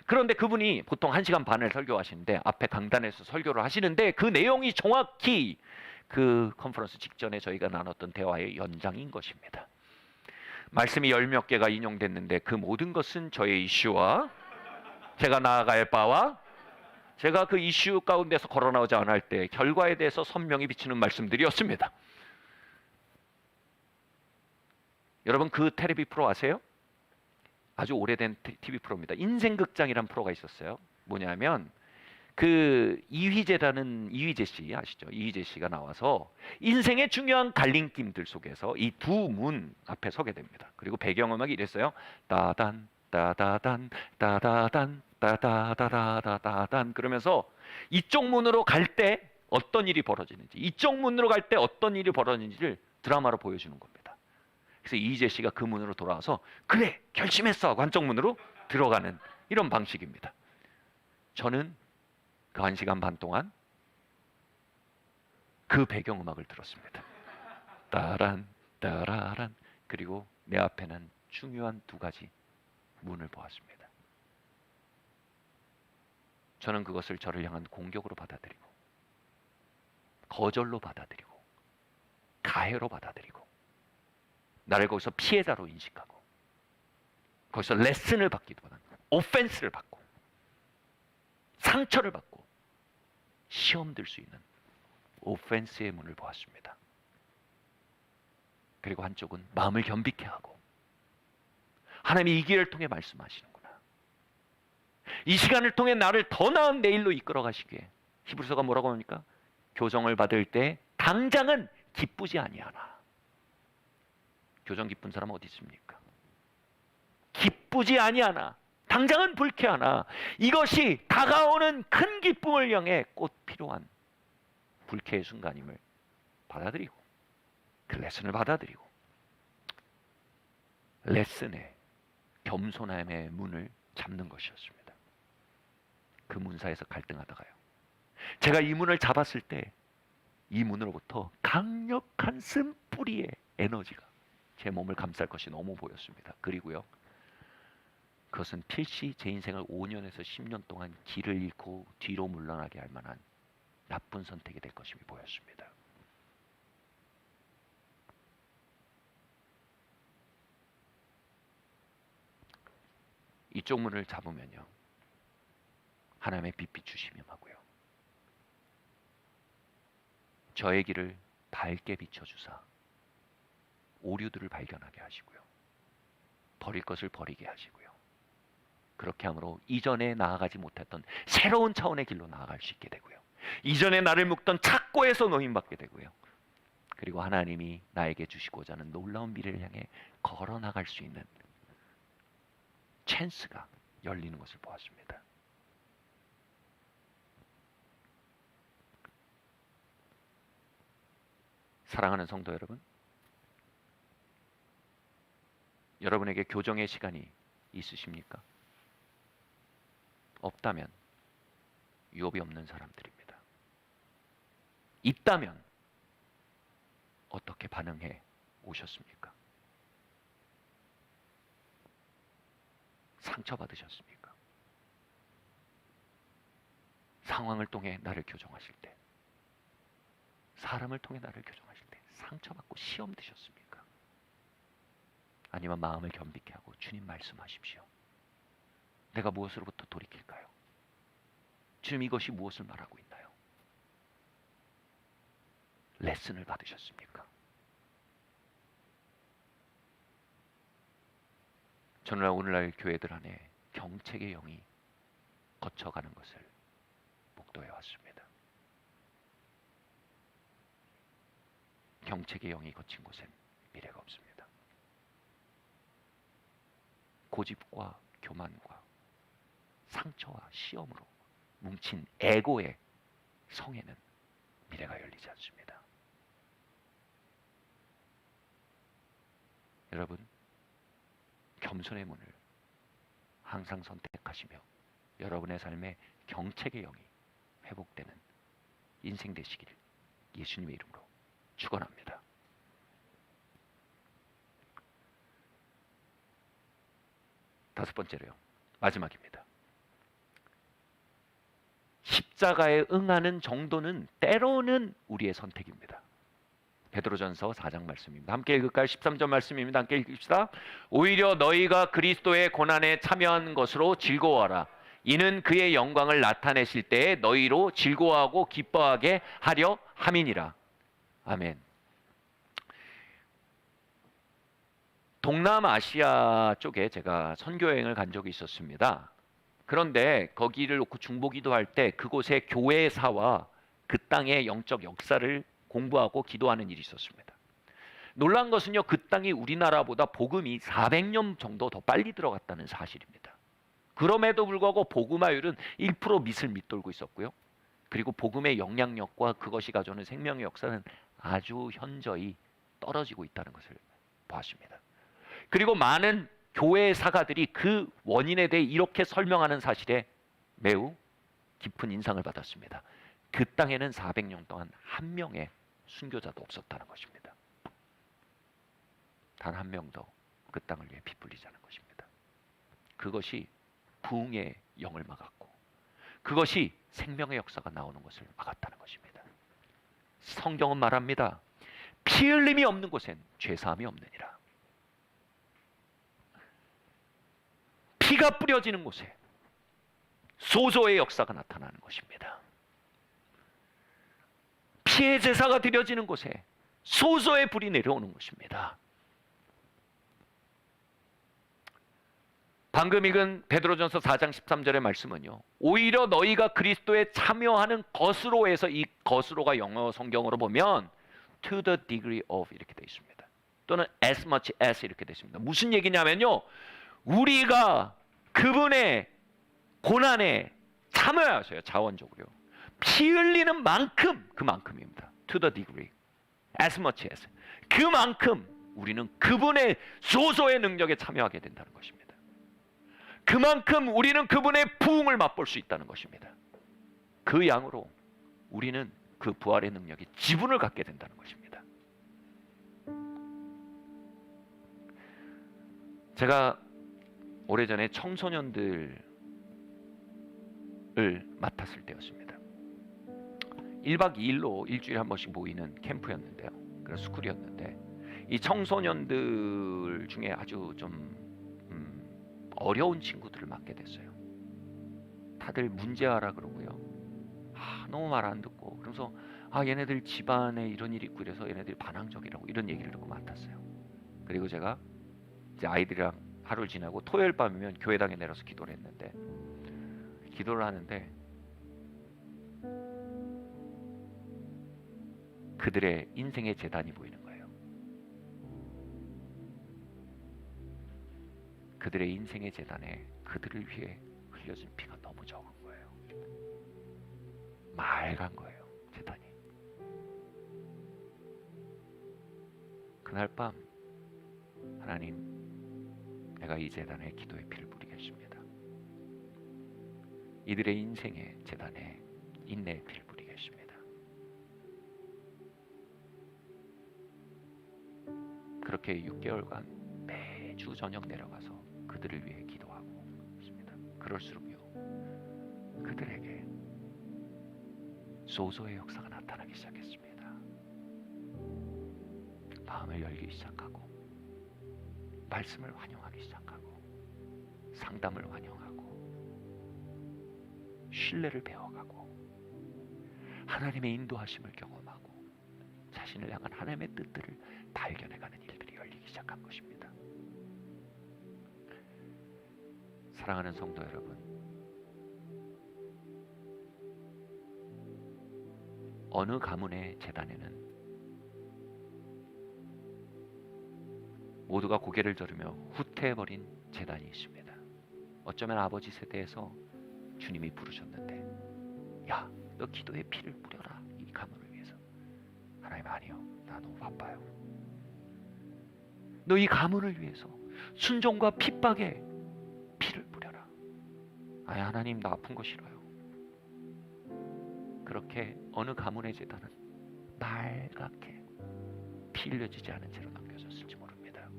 Speaker 1: 그런데 그분이 보통 1시간 반을 설교하시는데 앞에 강단에서 설교를 하시는데 그 내용이 정확히 그 컨퍼런스 직전에 저희가 나눴던 대화의 연장인 것입니다. 말씀이 10몇 개가 인용됐는데 그 모든 것은 저의 이슈와 제가 나아갈 바와 제가 그 이슈 가운데서 걸어나오지 않을 때 결과에 대해서 선명히 비치는 말씀들이었습니다. 여러분 그 텔레비 프로 아세요? 아주 오래된 TV 프로입니다. 인생극장이라는 프로가 있었어요. 뭐냐면 그 이휘재 씨 아시죠? 이휘재 씨가 나와서 인생의 중요한 갈림길들 속에서 이 두 문 앞에 서게 됩니다. 그리고 배경음악이 이랬어요. 따단 따다단 따다단 따다다다다단 그러면서 이쪽 문으로 갈 때 어떤 일이 벌어지는지 이쪽 문으로 갈 때 어떤 일이 벌어지는지를 드라마로 보여주는 겁니다. 그래서 이휘재 씨가 그 문으로 돌아와서 그래 결심했어 하고 한쪽 문으로 들어가는 이런 방식입니다. 저는 그 1시간 반 동안 그 배경음악을 들었습니다. 따란 따라란 그리고 내 앞에는 중요한 2가지 문을 보았습니다. 저는 그것을 저를 향한 공격으로 받아들이고 거절로 받아들이고 가해로 받아들이고 나를 거기서 피해자로 인식하고 거기서 레슨을 받기보다는 오펜스를 받고 상처를 받고 시험 들 수 있는 오펜스의 문을 보았습니다. 그리고 한쪽은 마음을 겸비케 하고 하나님이 이 기회를 통해 말씀하시는구나. 이 시간을 통해 나를 더 나은 내일로 이끌어 가시기에 히브리서가 뭐라고 합니까? 교정을 받을 때 당장은 기쁘지 아니하나. 교정 기쁜 사람 어디 있습니까? 기쁘지 아니하나. 당장은 불쾌하나 이것이 다가오는 큰 기쁨을 향해 꼭 필요한 불쾌의 순간임을 받아들이고 그 레슨을 받아들이고 레슨에 겸손함의 문을 잡는 것이었습니다. 그 문사에서 갈등하다가요, 제가 이 문을 잡았을 때 이 문으로부터 강력한 쓴뿌리의 에너지가 제 몸을 감쌀 것이 너무 보였습니다. 그리고요, 그것은 필시 제 인생을 5년에서 10년 동안 길을 잃고 뒤로 물러나게 할 만한 나쁜 선택이 될 것임이 보였습니다. 이쪽 문을 잡으면요, 하나님의 빛 비추심이 임하고요, 저의 길을 밝게 비춰주사 오류들을 발견하게 하시고요, 버릴 것을 버리게 하시고요, 그렇게 함으로 이전에 나아가지 못했던 새로운 차원의 길로 나아갈 수 있게 되고요, 이전에 나를 묶던 착고에서 노임받게 되고요, 그리고 하나님이 나에게 주시고자 하는 놀라운 미래를 향해 걸어 나갈 수 있는 찬스가 열리는 것을 보았습니다. 사랑하는 성도 여러분, 여러분에게 교정의 시간이 있으십니까? 없다면 유업이 없는 사람들입니다. 있다면 어떻게 반응해 오셨습니까? 상처받으셨습니까? 상황을 통해 나를 교정하실 때, 사람을 통해 나를 교정하실 때 상처받고 시험 드셨습니까? 아니면 마음을 겸비케 하고 주님 말씀하십시오. 내가 무엇으로부터 돌이킬까요? 주님, 이것이 무엇을 말하고 있나요? 레슨을 받으셨습니까? 저는 오늘날 교회들 안에 경책의 영이 거쳐가는 것을 목도해 왔습니다. 경책의 영이 거친 곳엔 미래가 없습니다. 고집과 교만과 상처와 시험으로 뭉친 에고의 성에는 미래가 열리지 않습니다. 여러분, 겸손의 문을 항상 선택하시며 여러분의 삶에 경책의 영이 회복되는 인생 되시기를 예수님의 이름으로 축원합니다. 다섯 번째로요, 마지막입니다. 십자가에 응하는 정도는 때로는 우리의 선택입니다. 베드로전서 4장 말씀입니다. 함께 읽을까요? 13절 말씀입니다. 함께 읽읍시다. 오히려 너희가 그리스도의 고난에 참여한 것으로 즐거워하라. 이는 그의 영광을 나타내실 때에 너희로 즐거워하고 기뻐하게 하려 함이니라. 아멘. 동남아시아 쪽에 제가 선교여행을 간 적이 있었습니다. 그런데 거기를 놓고 중보기도할 때 그곳의 교회사와 그 땅의 영적 역사를 공부하고 기도하는 일이 있었습니다. 놀란 것은요, 그 땅이 우리나라보다 복음이 400년 정도 더 빨리 들어갔다는 사실입니다. 그럼에도 불구하고 복음화율은 1% 밑을 밑돌고 있었고요, 그리고 복음의 영향력과 그것이 가져오는 생명의 역사는 아주 현저히 떨어지고 있다는 것을 보았습니다. 그리고 많은 교회 사가들이 그 원인에 대해 이렇게 설명하는 사실에 매우 깊은 인상을 받았습니다. 그 땅에는 400년 동안 한 명의 순교자도 없었다는 것입니다. 단 한 명도 그 땅을 위해 피 흘리자는 것입니다. 그것이 부흥의 영을 막았고, 그것이 생명의 역사가 나오는 것을 막았다는 것입니다. 성경은 말합니다. 피 흘림이 없는 곳엔 죄사함이 없느니라. 피가 뿌려지는 곳에 소조의 역사가 나타나는 것입니다. 피의 제사가 드려지는 곳에 소조의 불이 내려오는 것입니다. 방금 읽은 베드로전서 4장 13절의 말씀은요, 오히려 너희가 그리스도에 참여하는 것으로 해서, 이 것으로가 영어 성경으로 보면 to the degree of 이렇게 되어 있습니다. 또는 as much as 이렇게 되어 있습니다. 무슨 얘기냐면요, 우리가 그분의 고난에 참여하셔요. 자원적으로요. 피 흘리는 만큼, 그만큼입니다. To the degree, as much as. 그만큼 우리는 그분의 소소의 능력에 참여하게 된다는 것입니다. 그만큼 우리는 그분의 부흥을 맛볼 수 있다는 것입니다. 그 양으로 우리는 그 부활의 능력이 지분을 갖게 된다는 것입니다. 제가 오래전에 청소년들을 맡았을 때였습니다. 1박 2일로 일주일에 한 번씩 모이는 캠프였는데요. 그런 스쿨이었는데 이 청소년들 중에 아주 좀 어려운 친구들을 맡게 됐어요. 다들 문제아라 그러고요. 너무 말 안 듣고, 그래서 얘네들 집안에 이런 일이 있고 이래서 얘네들이 반항적이라고 이런 얘기를 듣고 맡았어요. 그리고 제가 이제 아이들이랑 하루를 지나고 토요일 밤이면 교회당에 내려서 기도를 했는데, 기도를 하는데 그들의 인생의 재단이 보이는 거예요. 그들의 인생의 재단에 그들을 위해 흘려진 피가 너무 적은 거예요. 맑은 거예요, 재단이. 그날 밤 하나님, 내가 이 재단에 기도의 피를 뿌리겠습니다. 이들의 인생의 재단에 인내의 피를 뿌리겠습니다. 그렇게 6개월간 매주 저녁 내려가서 그들을 위해 기도하고 있습니다. 그럴수록요, 그들에게 소소의 역사가 나타나기 시작했습니다. 마음을 열기 시작하고, 말씀을 환영하기 시작하고, 상담을 환영하고, 신뢰를 배워가고, 하나님의 인도하심을 경험하고, 자신을 향한 하나님의 뜻들을 발견해가는 일들이 열리기 시작한 것입니다. 사랑하는 성도 여러분, 어느 가문의 제단에는 모두가 고개를 저으며 후퇴해버린 제단이 있습니다. 어쩌면 아버지 세대에서 주님이 부르셨는데, 야, 너 기도의 피를 뿌려라, 이 가문을 위해서. 하나님, 아니요, 나 너무 바빠요. 너 이 가문을 위해서 순종과 핍박에 피를 뿌려라. 하나님, 나 아픈 거 싫어요. 그렇게 어느 가문의 제단은 맑게 피 흘려지지 않은 채로 남겨졌을지 모릅니다.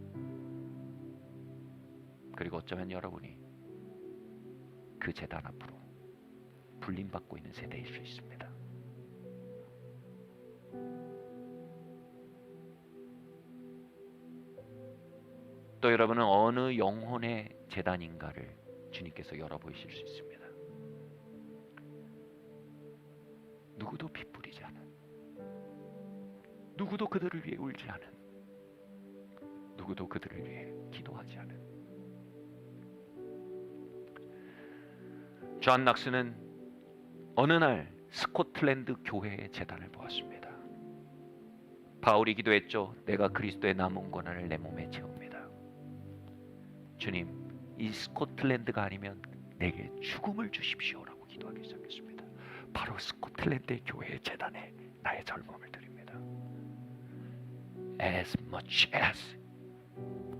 Speaker 1: 그리고 어쩌면 여러분이 그 제단 앞으로 불림받고 있는 세대일 수 있습니다. 또 여러분은 어느 영혼의 제단인가를 주님께서 열어보이실 수 있습니다. 누구도 피 뿌리지 않은, 누구도 그들을 위해 울지 않은, 누구도 그들을 위해 기도하지 않은. 존 낙스는 어느 날 스코틀랜드 교회의 제단을 보았습니다. 바울이 기도했죠. 내가 그리스도의 남은 권한을 내 몸에 채웁니다. 주님, 이 스코틀랜드가 아니면 내게 죽음을 주십시오라고 기도하기 시작했습니다. 바로 스코틀랜드의 교회의 제단에 나의 젊음을 드립니다. As much as,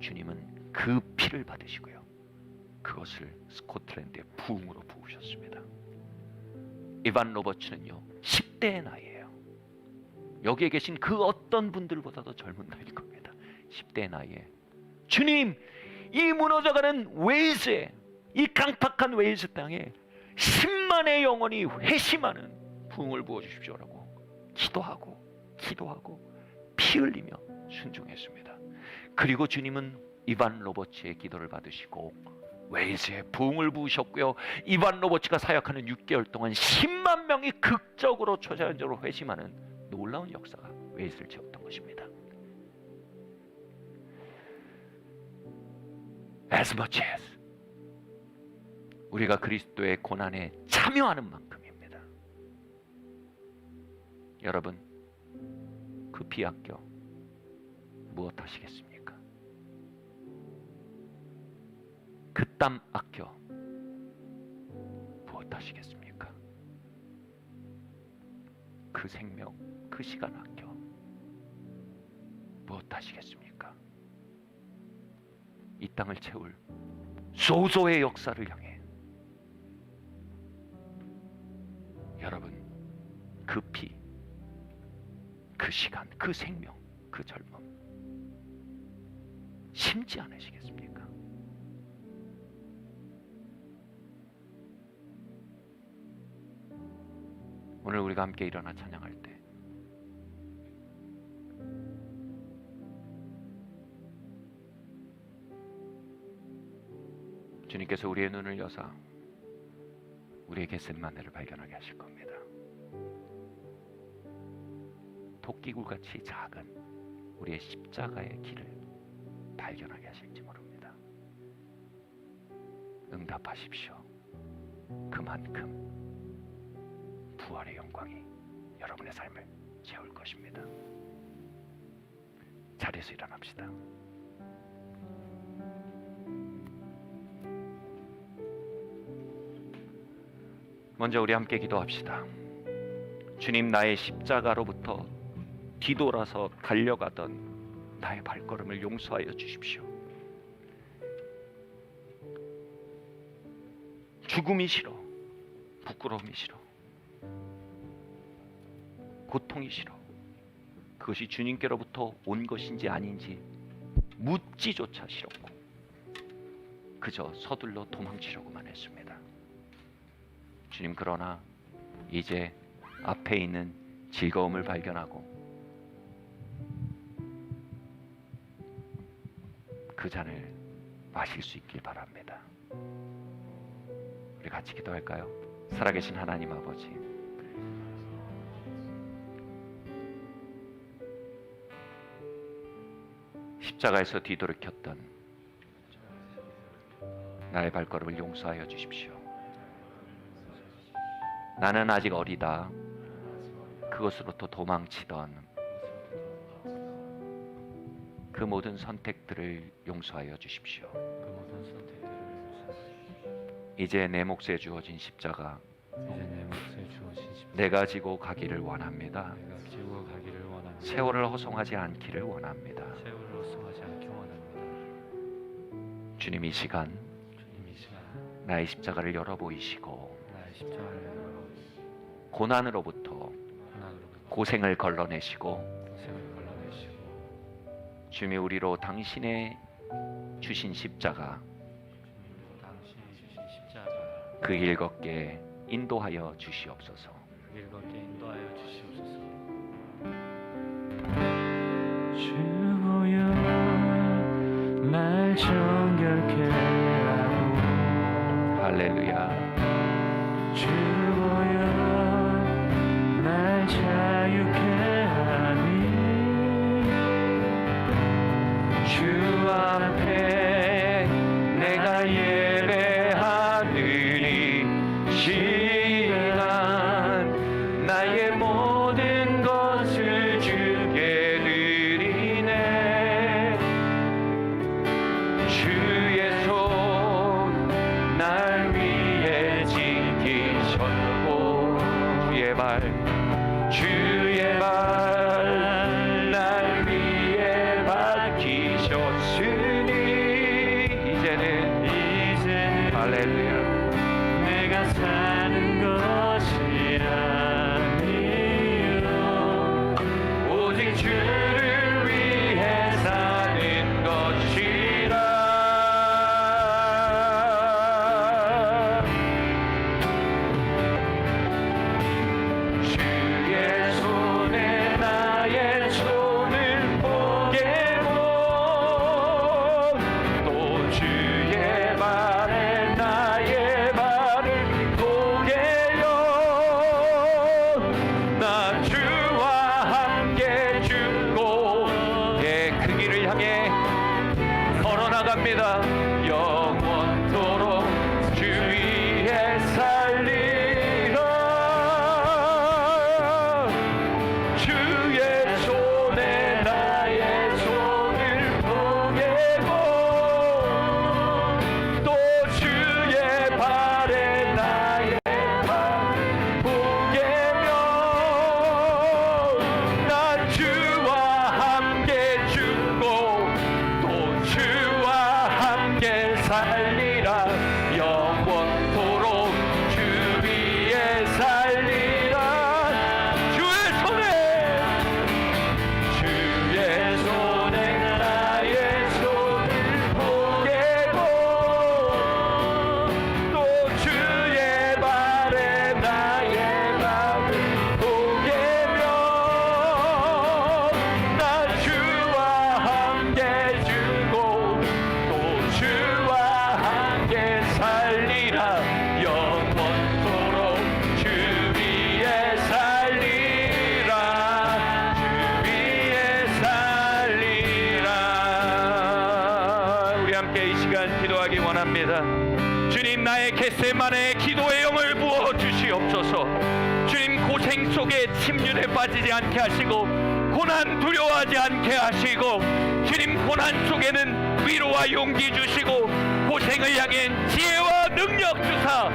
Speaker 1: 주님은 그 피를 받으시고요, 그것을 스코틀랜드의 부흥으로 부으셨습니다. 이반 로버츠는요, 10대의 나이에요. 여기에 계신 그 어떤 분들보다도 젊은 나이일 겁니다. 10대의 나이에 주님, 이 무너져가는 웨일스에, 이 강팍한 웨일스 땅에 10만의 영혼이 회심하는 부흥을 부어주십시오라고 기도하고 피 흘리며 순종했습니다. 그리고 주님은 이반 로버츠의 기도를 받으시고 웨일스에 부흥을 부으셨고요, 이반 로버츠가 사역하는 6개월 동안 10만 명이 극적으로 초자연적으로 회심하는 놀라운 역사가 웨일스를 채웠던 것입니다. As much as, 우리가 그리스도의 고난에 참여하는 만큼입니다. 여러분, 그 피 아껴 무엇 하시겠습니까? 그 땀 아껴 무엇 하시겠습니까? 그 생명, 그 시간 아껴 무엇 하시겠습니까? 이 땅을 채울 소조의 역사를 향해 여러분 그 피, 그 시간, 그 생명, 그 젊음 심지 않으시겠습니까? 오늘 우리가 함께 일어나 찬양할 때 주님께서 우리의 눈을 여사 우리의 겟셋마네를 발견하게 하실 겁니다. 토끼굴같이 작은 우리의 십자가의 길을 발견하게 하실지 모릅니다. 응답하십시오. 그만큼 부활의 영광이 여러분의 삶을 채울 것입니다. 자리에서 일어납시다. 먼저 우리 함께 기도합시다. 주님, 나의 십자가로부터 뒤돌아서 달려가던 나의 발걸음을 용서하여 주십시오. 죽음이 싫어, 부끄러움이 싫어, 고통이 싫어. 그것이 주님께로부터 온 것인지 아닌지 묻지조차 싫었고 그저 서둘러 도망치려고만 했습니다. 주님, 그러나 이제 앞에 있는 즐거움을 발견하고 그 잔을 마실 수 있길 바랍니다. 우리 같이 기도할까요? 살아계신 하나님 아버지, 십자가에서 뒤돌이켰던 나의 발걸음을 용서하여 주십시오. 나는 아직 어리다. 그것으로부터 도망치던 그 모든 선택들을 용서하여 주십시오. 이제 내 몫에 주어진 십자가 내가 지고 가기를 원합니다. 세월을 허송하지 않기를 원합니다. 주님, 이 시간 나의 십자가를 열어 보이시고 고난으로부터 고생을 걸러내시고 주님이 우리로 당신의 주신 십자가 그 길 걷게 인도하여 주시옵소서.
Speaker 2: 주여 날 정결케 하고
Speaker 1: 할렐루야.
Speaker 2: 주여 날 자유케 하니
Speaker 1: 주 앞에 내가 예배하느니 시간 나의 모든 것을 주께 드리네. 주의 손 날 위해 지키셨고 주의 발 날 위해 밝히셨으니 이제는 할렐루야.
Speaker 2: 내가 사는 것이 아니요
Speaker 1: 오직 주를 위해 사는 것이라. 주의 손에 나의 손을 보게고 또 주의 발에 나의 발을 보게요. 나 주와 함께 죽고 그 길을 향해 걸어나갑니다. 영원토록 주 위에 살리라. 주의 손에 나의 손을 보게고 또 주의 발에 나의 발 보게며 난 주와 함께 죽고 또 주와 함께 살리라. 기도하기 원합니다. 주님, 나의 겟세마네의 기도의 영을 부어 주시옵소서. 주님, 고생 속에 침륜에 빠지지 않게 하시고 고난 두려워하지 않게 하시고, 주님, 고난 속에는 위로와 용기 주시고 고생을 향해 지혜와 능력 주사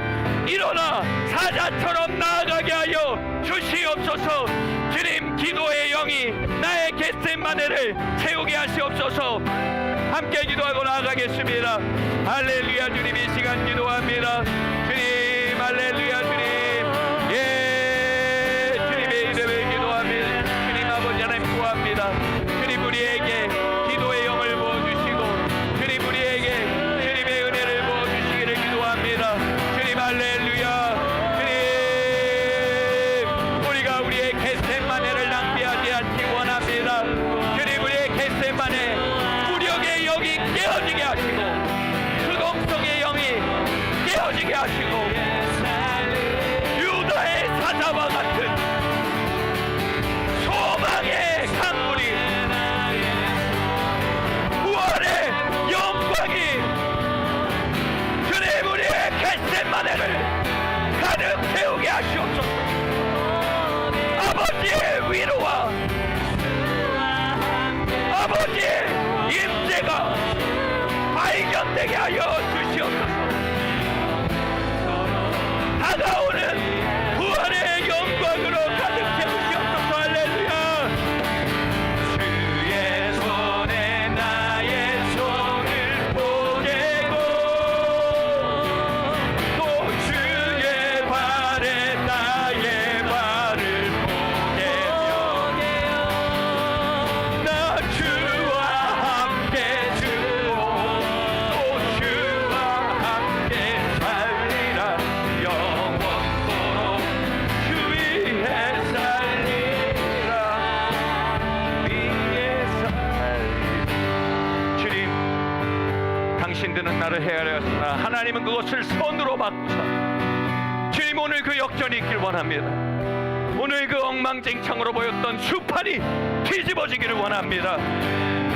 Speaker 1: 일어나 사자처럼 나아가게 하여 주시옵소서. 주님, 기도의 영이 나의 겟세마네를 채우게 하시옵소서. 함께 기도하고 나아가겠습니다. 할렐루야. 주님, 이 시간 기도합니다. 주님, 할렐루야. 주님, 예, 주님의 이름을 기도합니다. 주님, 아버지 하나님 구합니다. 주님, 우리에게 기도의 영을 부어주시고 주님, 우리에게 주님의 은혜를 부어주시기를 기도합니다. 주님, 할렐루야. 주님, 우리가 우리의 겟세마네를 낭비하지 않기 원합니다. 주님, 우리의 겟세마네 무력의 영이 깨어지게 하시고 수동성의 영이 깨어지게 하시고 유다의 사자와 같은 소망의 강물이, 구원의 영광이 주님, 우리의 겟세마네를 가득 채우게 하시옵소서. 아버지의 위로와 아버지의 임재가 발견되게 하여 주시옵소서. 다가오는 구원의 영광으로 가득 채우시옵소서. 할렐루야. 주의 손에 나의 손을 보내고 또 주의 발에 나의 발을 보내며 나 주와 함께 죽고 또 주와 함께 살리라. 영원토록 주 위에 살리라. 위에 살리라. 주님, 당신들은 나를 헤아렸으나 하나님은 그것을 선으로 바꾸사. 주님, 오늘 그 역전이 있길 원합니다. 오늘 그 엉망진창으로 보였던 수판이 뒤집어지기를 원합니다.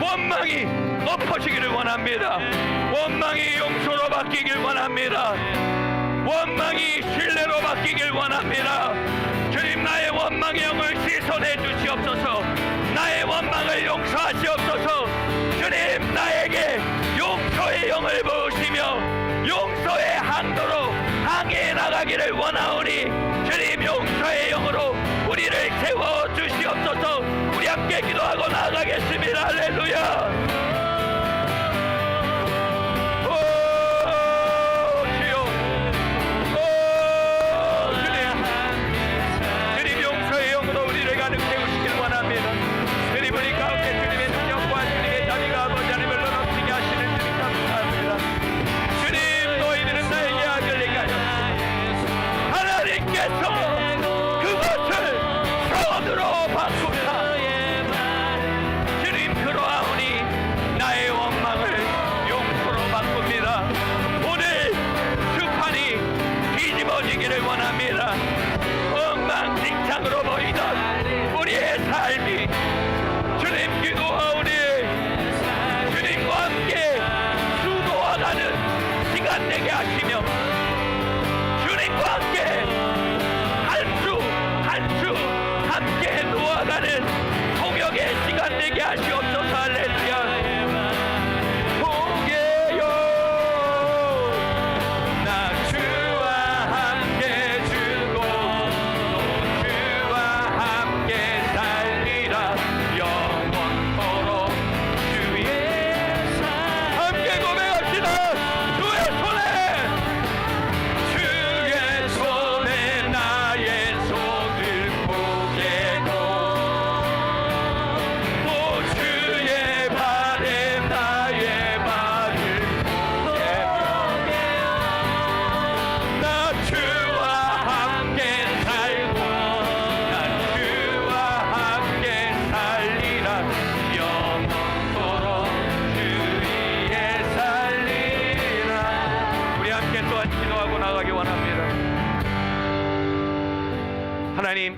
Speaker 1: 원망이 엎어지기를 원합니다. 원망이 용서로 바뀌길 원합니다. 원망이 신뢰로 바뀌길 원합니다. 주님, 나의 원망의 영을 씻어내 주시옵소서. 나의 원망을 용서하시옵소서. 주님, 나에게 용서의 영을 부으시며 용서의 항도로 항해 나가기를 원하오니 주님, 용서의 영으로 우리를 세워 주시옵소서. 우리 함께 기도하고 나아가겠습니다. 할렐루야. 하나님,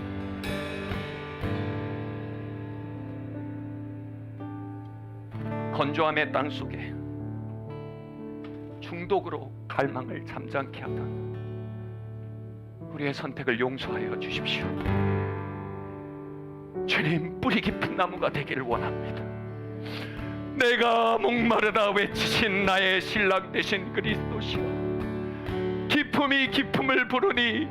Speaker 1: 건조함의 땅 속에 중독으로 갈망을 잠잠케 하던 우리의 선택을 용서하여 주십시오. 주님, 뿌리 깊은 나무가 되기를 원합니다. 내가 목마르다 외치신 나의 신랑 되신 그리스도시여, 기품이 기품을 부르니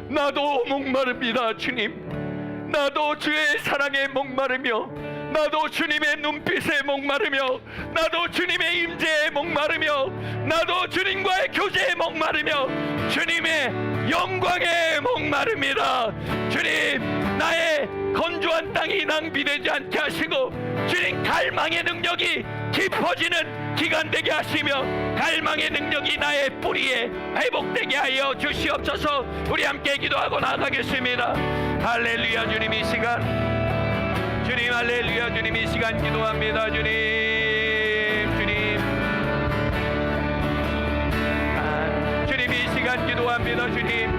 Speaker 1: 나도 목마릅니다. 주님, 나도 주의 사랑에 목마르며, 나도 주님의 눈빛에 목마르며, 나도 주님의 임재에 목마르며, 나도 주님과의 교제에 목마르며, 주님의 영광에 목마릅니다. 주님, 나의 건조한 땅이 낭비되지 않게 하시고, 주님 갈망의 능력이 깊어지는 기간 되게 하시며, 갈망의 능력이 나의 뿌리에 회복되게 하여 주시옵소서. 우리 함께 기도하고 나가겠습니다. 할렐루야. 주님, 이 시간, 주님, 할렐루야. 주님, 이 시간 기도합니다. 주님, 주님, 주님, 이 시간 기도합니다. 주님,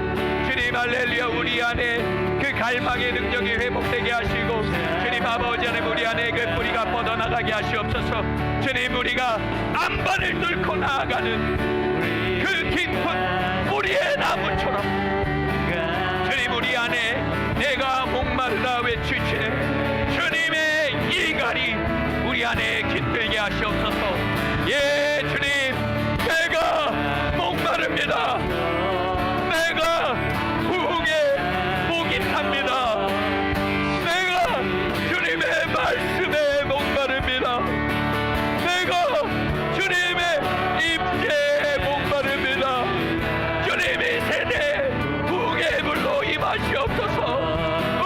Speaker 1: 할렐루야. 우리 안에 그 갈망의 능력이 회복되게 하시고, 주님 아버지 하나님, 우리 안에 그 뿌리가 뻗어나가게 하시옵소서. 주님, 우리가 안반을 뚫고 나아가는 그 깊은 뿌리의 나무처럼, 주님, 우리 안에 내가 목마르다 외치시네 주님의 이갈이 우리 안에 깃들게 하시옵소서. 예, 주님, 내가 목마릅니다. 내가 부흥에 목이 탑니다. 내가 주님의 말씀에 목마릅니다. 내가 주님의 임재에 목마릅니다. 주님의 세대 부흥의 물로 임하시옵소서.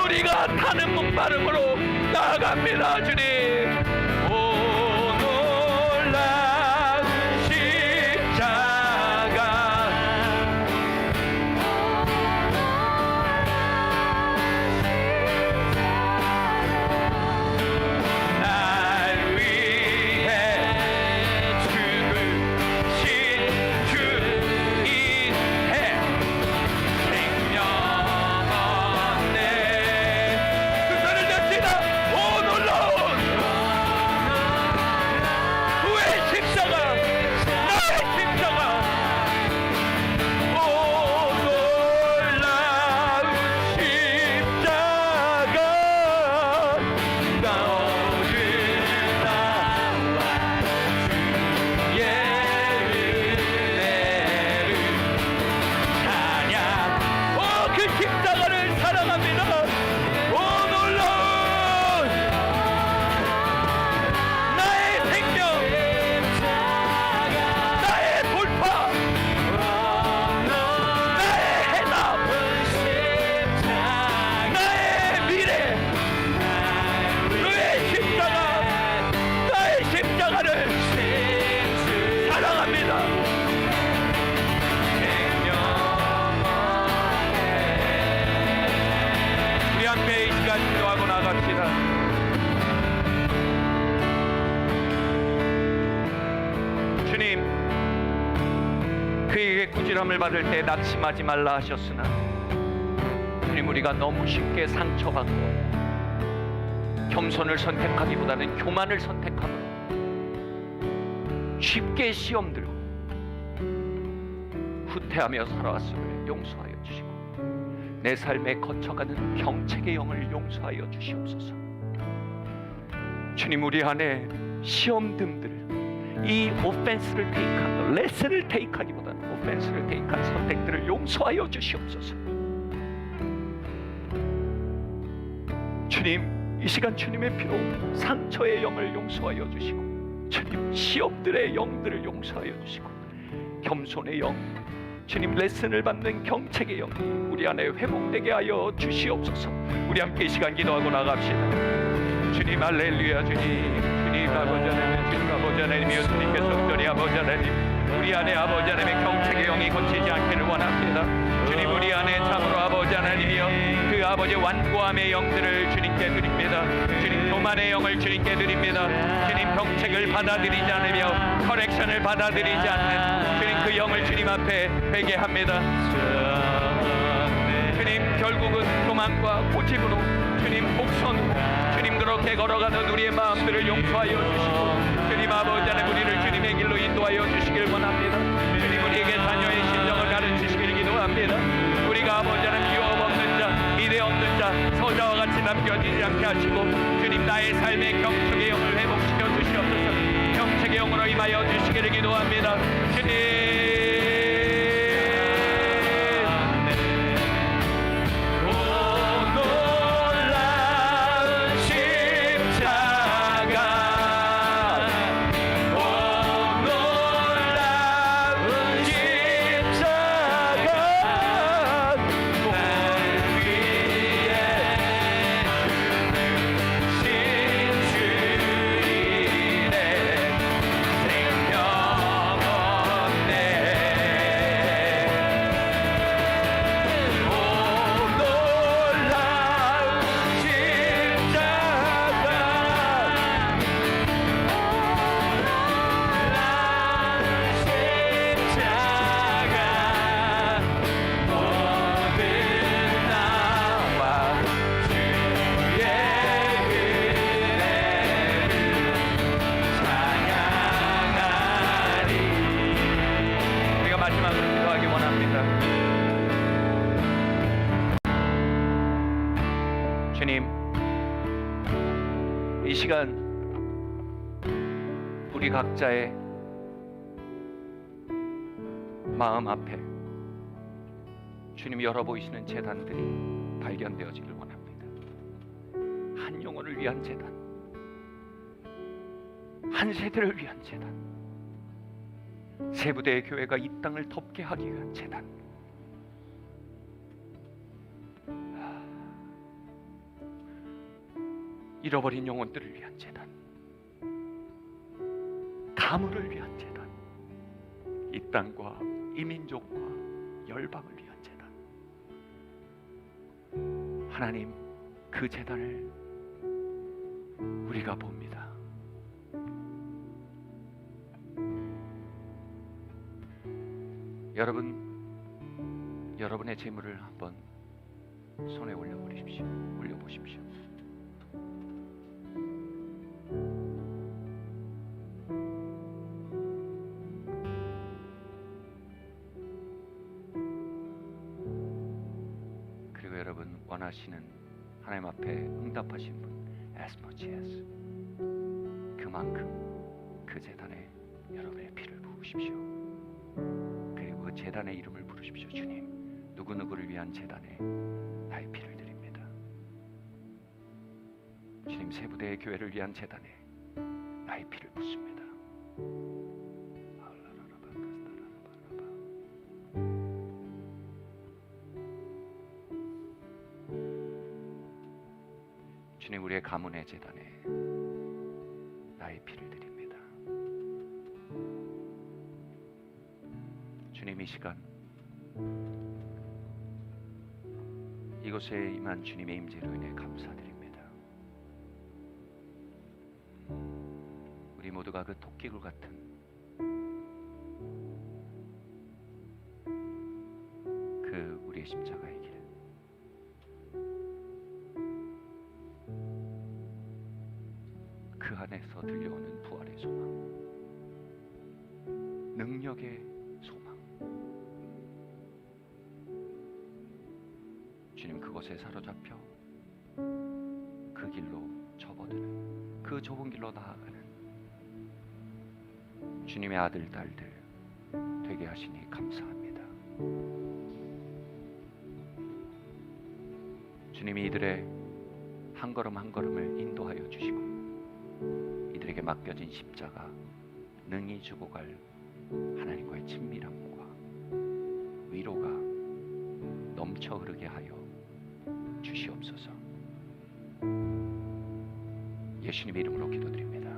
Speaker 1: 우리가 타는 목마름으로 나아갑니다. 주님, 오 놀라운 십자가, 날 위해 죽으신 주인의 생명 얻네. 그 손을 잡시다. 오 놀라운 후의 십자가, 나의 십자가, 오 놀라운 십자가, 나를 나와 주의 은혜를 찬양. 오, 그 십자가를 사랑합니다. 오 놀라운 나의 생명, 나의 돌파, 나의 해답, 나의 미래, 그의 십자가, 나의 십자가를 사랑합니다. 우리 함께 이 시간 기도하고 나갑시다. 주님, 그에게 꾸지람을 받을 때 낙심하지 말라 하셨으나, 주님, 우리가 너무 쉽게 상처받고 겸손을 선택하기보다는 교만을 선택하고 쉽게 시험 들고 후퇴하며 살아왔음을 용서하여 주시고, 내 삶에 거쳐가는 병책의 영을 용서하여 주시옵소서. 주님, 우리 안에 시험됨들을, 이 오펜스를 테이크한, 레슨을 테이크하기보다는 오펜스를 테이크한 선택들을 용서하여 주시옵소서. 주님, 이 시간 주님의 피로 상처의 영을 용서하여 주시고, 주님, 시험들의 영들을 용서하여 주시고, 겸손의 영, 주님, 레슨을 받는 경책의 영 우리 안에 회복되게 하여 주시옵소서. 우리 함께 이 시간 기도하고 나갑시다. 주님, 할렐루야. 주님 아버지 하나님, 주님 아버지 하나님이여, 주님께서 특별히 아버지 하나님, 우리 안에 아버지 하나님의 경책의 영이 거치지 않기를 원합니다. 주님, 우리 안에 참으로 아버지 하나님이여, 그 아버지 완고함의 영들을 주님께 드립니다. 주님, 교만의 영을 주님께 드립니다. 주님, 병책을 받아들이지 않으며 커렉션을 받아들이지 않는 주님, 그 영을 주님 앞에 회개합니다. 주님, 결국은 교만과 고집으로, 주님, 복선으로, 주님, 그렇게 걸어가는 우리의 마음들을 용서하여 주시고, 주님 아버지 하나님, 우리를 주님의 길로 인도하여 주시길 원합니다. 기도합니다. 우리가 아버지 하나님 유업 없는 자, 미래 없는 자, 서자와 같이 남겨지지 않게 하시고 주님 나의 삶의 경책의 영을 회복시켜 주시옵소서. 경책의 영으로 임하여 주시기를 기도합니다. 주님 주님, 이 시간 우리 각자의 마음 앞에 주님 열어 보이시는 제단들이 발견되어지길 원합니다. 한 영혼을 위한 제단, 한 세대를 위한 제단, 세부대의 교회가 이 땅을 덮게 하기 위한 제단, 잃어버린 영혼들을 위한 재단, 가물을 위한 재단, 이 땅과 이 민족과 열방을 위한 재단. 하나님, 그 재단을 우리가 봅니다. 여러분의 재물을 한번 손에 올려보십시오. 그리고 여러분 원하시는 하나님 앞에 응답하신 분 as much as 그만큼 그 제단에 여러분의 피를 부으십시오. 그리고 그 제단의 이름을 부르십시오. 주님, 누구누구를 위한 제단에 나의 피를 드립니다. 주님, 세부대의 교회를 위한 제단에 나의 피를 붓습니다. 주님, 우리의 가문의 제단에 나의 피를 드립니다. 주님, 이 시간 이곳에 임한 주님의 임재로 인해 감사드립니다. 우리 모두가 그 토끼굴 같은 그 우리의 십자가의 길, 그 안에서 들려오는 부활의 소망, 능력의 소망, 주님, 그곳에 사로잡혀 그 길로 접어드는, 그 좁은 길로 나아가는 주님의 아들, 딸들 되게 하시니 감사합니다. 주님이 이들의 한 걸음 한 걸음을 인도하여 주시고 이들에게 맡겨진 십자가 능히 주고 갈 하나님과의 친밀함과 위로가 넘쳐 흐르게 하여 주시옵소서. 예수님의 이름으로 기도드립니다.